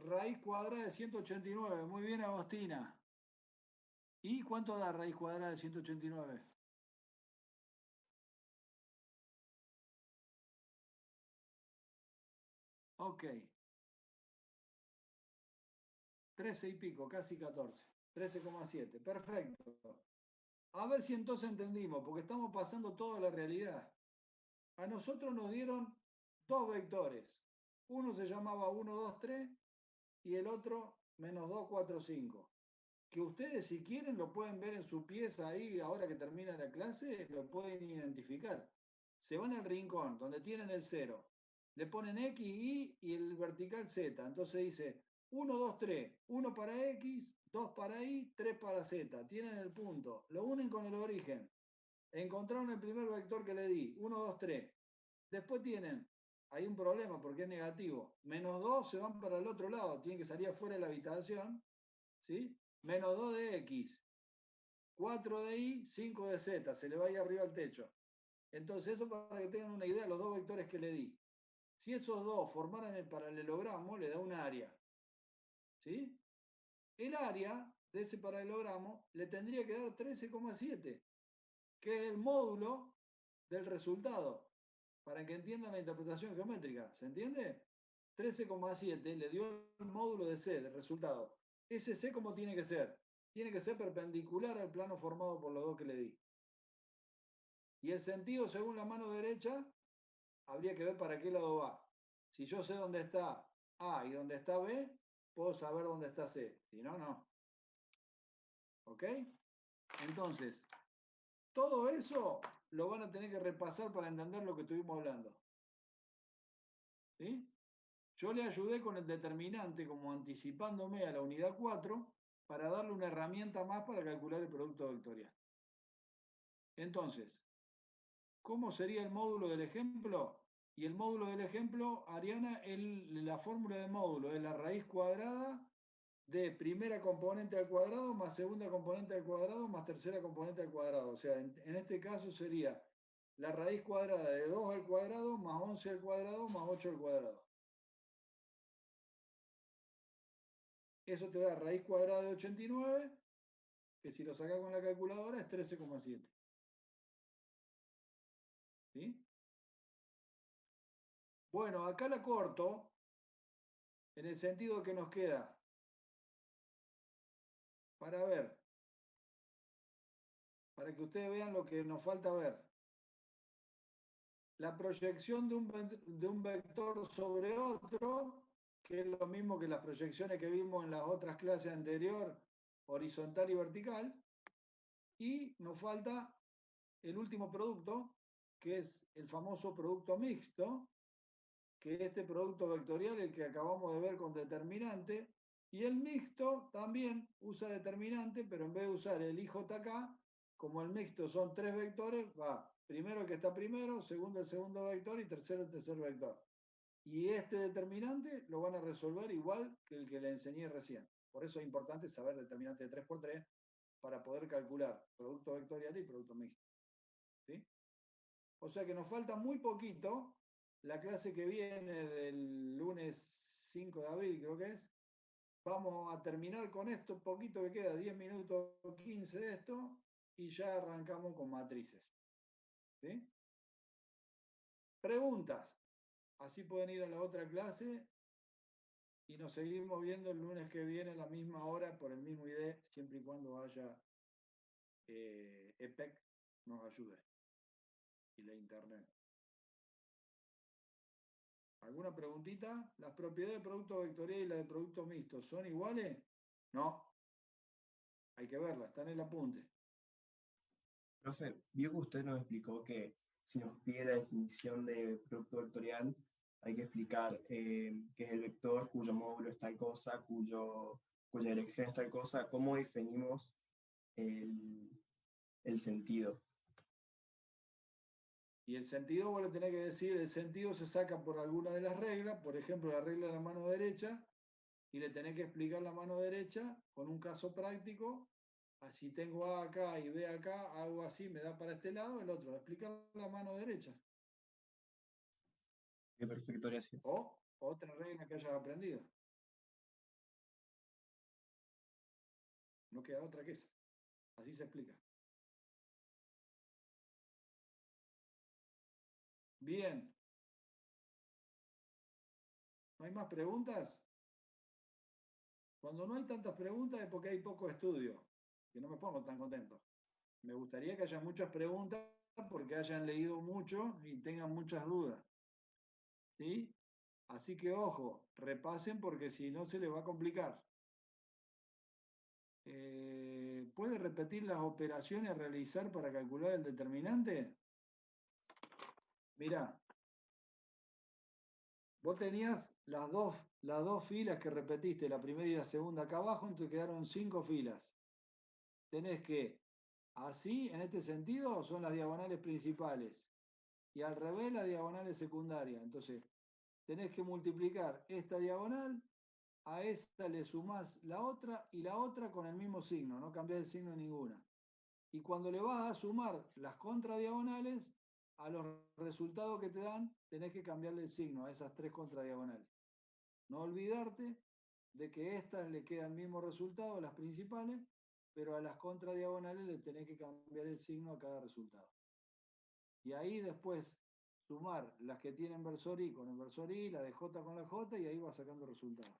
Speaker 1: Raíz cuadrada de 189. Muy bien, Agostina. ¿Y cuánto da raíz cuadrada de 189? Ok. 13 y pico, casi 14. 13,7. Perfecto. A ver si entonces entendimos, porque estamos pasando toda la realidad. A nosotros nos dieron dos vectores. Uno se llamaba 1, 2, 3 y el otro menos 2, 4, 5. Que ustedes si quieren lo pueden ver en su pieza ahí, ahora que termina la clase, lo pueden identificar. Se van al rincón donde tienen el 0, le ponen X, Y y el vertical Z. Entonces dice 1, 2, 3, 1 para X, 2 para Y, 3 para Z. Tienen el punto, lo unen con el origen. Encontraron el primer vector que le di, 1, 2, 3. Después tienen, hay un problema porque es negativo, menos 2 se van para el otro lado, tienen que salir afuera de la habitación, ¿sí? Menos 2 de X. 4 de Y, 5 de Z, se le va ahí arriba al techo. Entonces, eso para que tengan una idea de los dos vectores que le di. Si esos dos formaran el paralelogramo, le da un área. ¿Sí? El área de ese paralelogramo le tendría que dar 13,7, que es el módulo del resultado, para que entiendan la interpretación geométrica. ¿Se entiende? 13,7 le dio el módulo de C, del resultado. Ese C, ¿cómo tiene que ser? Tiene que ser perpendicular al plano formado por los dos que le di. Y el sentido, según la mano derecha, habría que ver para qué lado va. Si yo sé dónde está A y dónde está B, puedo saber dónde está C. Si no, no. ¿Ok? Entonces, todo eso lo van a tener que repasar para entender lo que estuvimos hablando. ¿Sí? Yo le ayudé con el determinante como anticipándome a la unidad 4 para darle una herramienta más para calcular el producto vectorial. Entonces, ¿cómo sería el módulo del ejemplo? Y el módulo del ejemplo, Ariana, la fórmula de módulo es la raíz cuadrada de primera componente al cuadrado más segunda componente al cuadrado más tercera componente al cuadrado. O sea, en este caso sería la raíz cuadrada de 2 al cuadrado más 11 al cuadrado más 8 al cuadrado. Eso te da raíz cuadrada de 89, que si lo sacas con la calculadora es 13,7. ¿Sí? Bueno, acá la corto, en el sentido que nos queda para ver, para que ustedes vean lo que nos falta ver. La proyección de un vector sobre otro, que es lo mismo que las proyecciones que vimos en las otras clases anteriores, horizontal y vertical. Y nos falta el último producto, que es el famoso producto mixto, que es este producto vectorial, el que acabamos de ver con determinante. Y el mixto también usa determinante, pero en vez de usar el IJK, como el mixto son 3 vectores, va primero el que está primero, segundo el segundo vector y tercero el tercer vector. Y este determinante lo van a resolver igual que el que le enseñé recién. Por eso es importante saber determinante de 3×3 para poder calcular producto vectorial y producto mixto. ¿Sí? O sea que nos falta muy poquito. La clase que viene del lunes 5 de abril, creo que es, vamos a terminar con esto, poquito que queda, 10 minutos, 15 de esto, y ya arrancamos con matrices. ¿Sí? Preguntas. Así pueden ir a la otra clase y nos seguimos viendo el lunes que viene a la misma hora por el mismo ID, siempre y cuando haya EPEC nos ayude y la internet. ¿Alguna preguntita? ¿Las propiedades de producto vectorial y las de producto mixto son iguales? No. Hay que verlas, están en el apunte.
Speaker 12: Profe, vio que usted nos explicó que si nos pide la definición de producto vectorial, hay que explicar qué es el vector, cuyo módulo es tal cosa, cuya dirección es tal cosa. ¿Cómo definimos el sentido?
Speaker 1: Y el sentido, vos le tenés que decir, el sentido se saca por alguna de las reglas, por ejemplo, la regla de la mano derecha, y le tenés que explicar la mano derecha con un caso práctico. Así tengo A acá y B acá, hago así, me da para este lado, el otro. Explicar la mano derecha.
Speaker 12: Qué perfecto, gracias.
Speaker 1: O otra regla que hayas aprendido. No queda otra que esa. Así se explica. Bien. ¿No hay más preguntas? Cuando no hay tantas preguntas es porque hay poco estudio, que no me pongo tan contento. Me gustaría que haya muchas preguntas porque hayan leído mucho y tengan muchas dudas. ¿Sí? Así que ojo, repasen porque si no se les va a complicar. ¿Puede repetir las operaciones a realizar para calcular el determinante? Mirá, vos tenías las dos filas que repetiste, la primera y la segunda acá abajo, entonces quedaron 5 filas. Tenés que, así, en este sentido, son las diagonales principales. Y al revés, las diagonales secundarias. Entonces, tenés que multiplicar esta diagonal, a esta le sumás la otra y la otra con el mismo signo, no cambiás el signo de ninguna. Y cuando le vas a sumar las contradiagonales, a los resultados que te dan, tenés que cambiarle el signo a esas 3 contradiagonales. No olvidarte de que estas le queda el mismo resultado, las principales, pero a las contradiagonales le tenés que cambiar el signo a cada resultado. Y ahí después sumar las que tienen versor I con el versor I, la de J con la J, y ahí vas sacando resultados.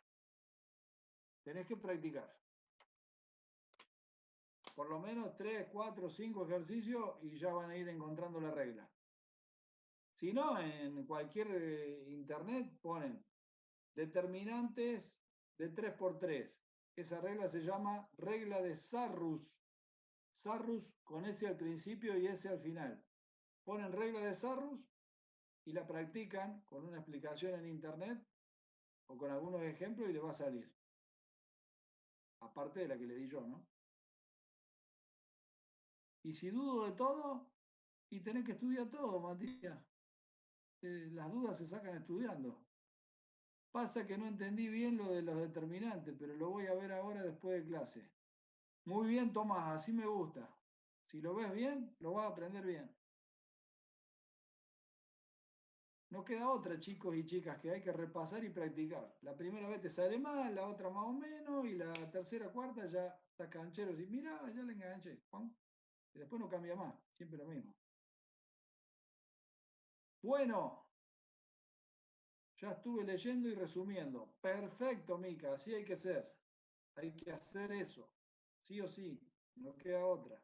Speaker 1: Tenés que practicar. Por lo menos 3, 4, 5 ejercicios y ya van a ir encontrando la regla. Si no, en cualquier internet ponen determinantes de 3×3. Esa regla se llama regla de Sarrus. Sarrus con S al principio y S al final. Ponen regla de Sarrus y la practican con una explicación en internet o con algunos ejemplos y les va a salir. Aparte de la que le di yo, ¿no? Y si dudo de todo, y tenés que estudiar todo, Matías. Las dudas se sacan estudiando. Pasa que no entendí bien lo de los determinantes, pero lo voy a ver ahora después de clase. Muy bien, Tomás, así me gusta. Si lo ves bien, lo vas a aprender bien. No queda otra, chicos y chicas, que hay que repasar y practicar. La primera vez te sale mal, la otra más o menos, y la tercera, cuarta ya estás canchero. Y mira, ya le enganché. ¡Pum! Y después no cambia más, siempre lo mismo. Bueno, ya estuve leyendo y resumiendo. Perfecto, Mica, así hay que ser. Hay que hacer eso. Sí o sí, no queda otra.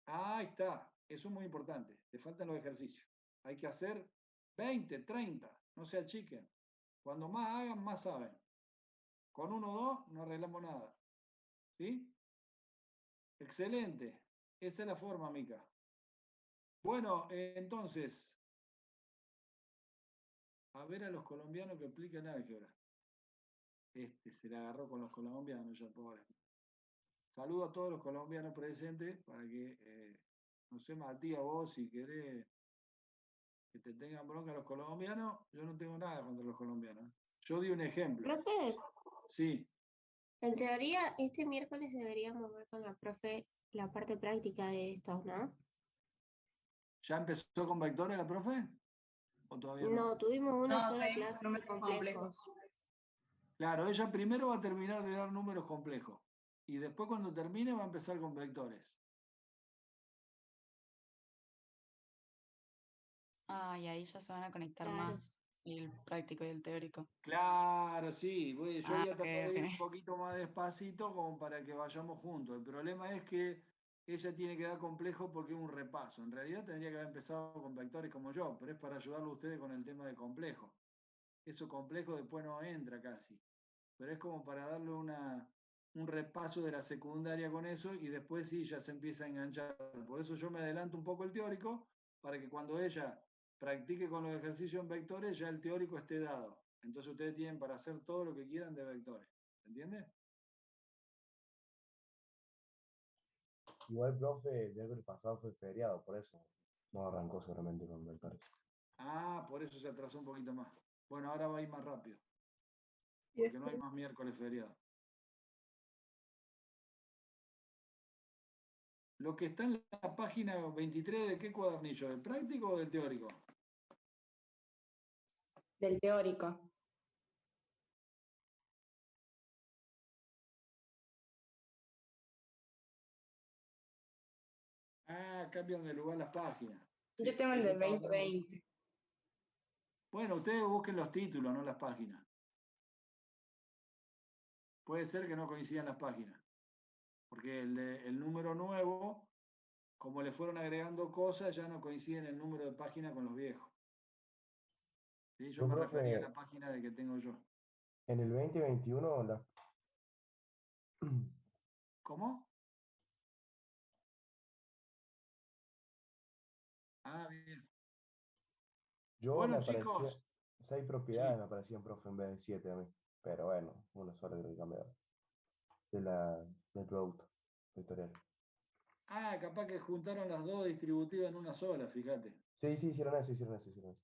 Speaker 1: Ahí está, eso es muy importante. Te faltan los ejercicios. Hay que hacer 20, 30, no se achiquen. Cuando más hagan, más saben. Con 1 o 2 no arreglamos nada. ¿Sí? Excelente. Esa es la forma, Mica. Bueno, entonces, a ver a los colombianos que expliquen álgebra. Se la agarró con los colombianos ya, pobre. Saludo a todos los colombianos presentes para que, no sé, Matías, vos si querés que te tengan bronca los colombianos, yo no tengo nada contra los colombianos. Yo di un ejemplo.
Speaker 13: Profe,
Speaker 1: Sí,
Speaker 13: en teoría este miércoles deberíamos ver con la profe la parte práctica de estos, ¿no?
Speaker 1: ¿ya empezó con vectores la profe? ¿O todavía no?
Speaker 13: No, tuvimos una
Speaker 7: No,
Speaker 13: sola
Speaker 7: seguimos
Speaker 13: clase
Speaker 7: con
Speaker 13: de
Speaker 7: números complejos.
Speaker 1: Claro, ella primero va a terminar de dar números complejos y después cuando termine va a empezar con vectores.
Speaker 14: Ah, y ahí ya se van a conectar
Speaker 13: Claro.
Speaker 14: más el práctico y el teórico.
Speaker 1: Claro, sí, yo voy a
Speaker 14: ok,
Speaker 1: tratar de ir un
Speaker 14: ok.
Speaker 1: poquito más despacito como para que vayamos juntos. El problema es que ella tiene que dar complejo porque es un repaso. En realidad tendría que haber empezado con vectores como yo, pero es para ayudarlo a ustedes con el tema de complejo. Eso complejo después no entra casi. Pero es como para darle un repaso de la secundaria con eso y después sí ya se empieza a enganchar. Por eso yo me adelanto un poco el teórico para que cuando ella practique con los ejercicios en vectores ya el teórico esté dado. Entonces ustedes tienen para hacer todo lo que quieran de vectores. ¿Entiendes?
Speaker 15: Igual, profe, el miércoles pasado fue feriado, por eso no arrancó seguramente con vectores.
Speaker 1: Ah, por eso se atrasó un poquito más. Bueno, ahora va a ir más rápido. Porque no hay más miércoles feriado. Lo que está en la página 23, ¿de qué cuadernillo? ¿Del práctico o del teórico?
Speaker 7: Del teórico.
Speaker 1: Ah, cambian de lugar las páginas.
Speaker 7: Yo tengo el
Speaker 1: Yo
Speaker 7: del
Speaker 1: estaba hablando-
Speaker 7: 2020.
Speaker 1: Bueno, ustedes busquen los títulos, no las páginas. Puede ser que no coincidan las páginas. Porque el número nuevo, como le fueron agregando cosas, ya no coinciden el número de página con los viejos. ¿Sí? Yo
Speaker 15: Yo,
Speaker 1: me refería a
Speaker 15: profe,
Speaker 1: la página de que tengo yo.
Speaker 15: en el 2021,
Speaker 1: ¿Cómo? Ah, bien.
Speaker 15: yo me
Speaker 1: Bueno,
Speaker 15: aparecía,
Speaker 1: chicos,
Speaker 15: 6 propiedades
Speaker 1: sí.
Speaker 15: me aparecían, profe, en vez de 7 a mí. Pero bueno, una sola creo que cambiaba. Del producto vectorial.
Speaker 1: Ah, capaz que juntaron las dos distributivas en una sola, fíjate.
Speaker 15: Sí, hicieron eso.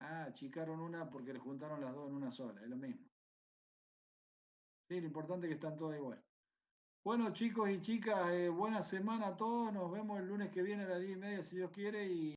Speaker 1: Ah, achicaron una porque le juntaron las dos en una sola, es lo mismo. Sí, lo importante es que están todas igual. Bueno, chicos y chicas, buena semana a todos. Nos vemos el lunes que viene a las 10:30, si Dios quiere. Y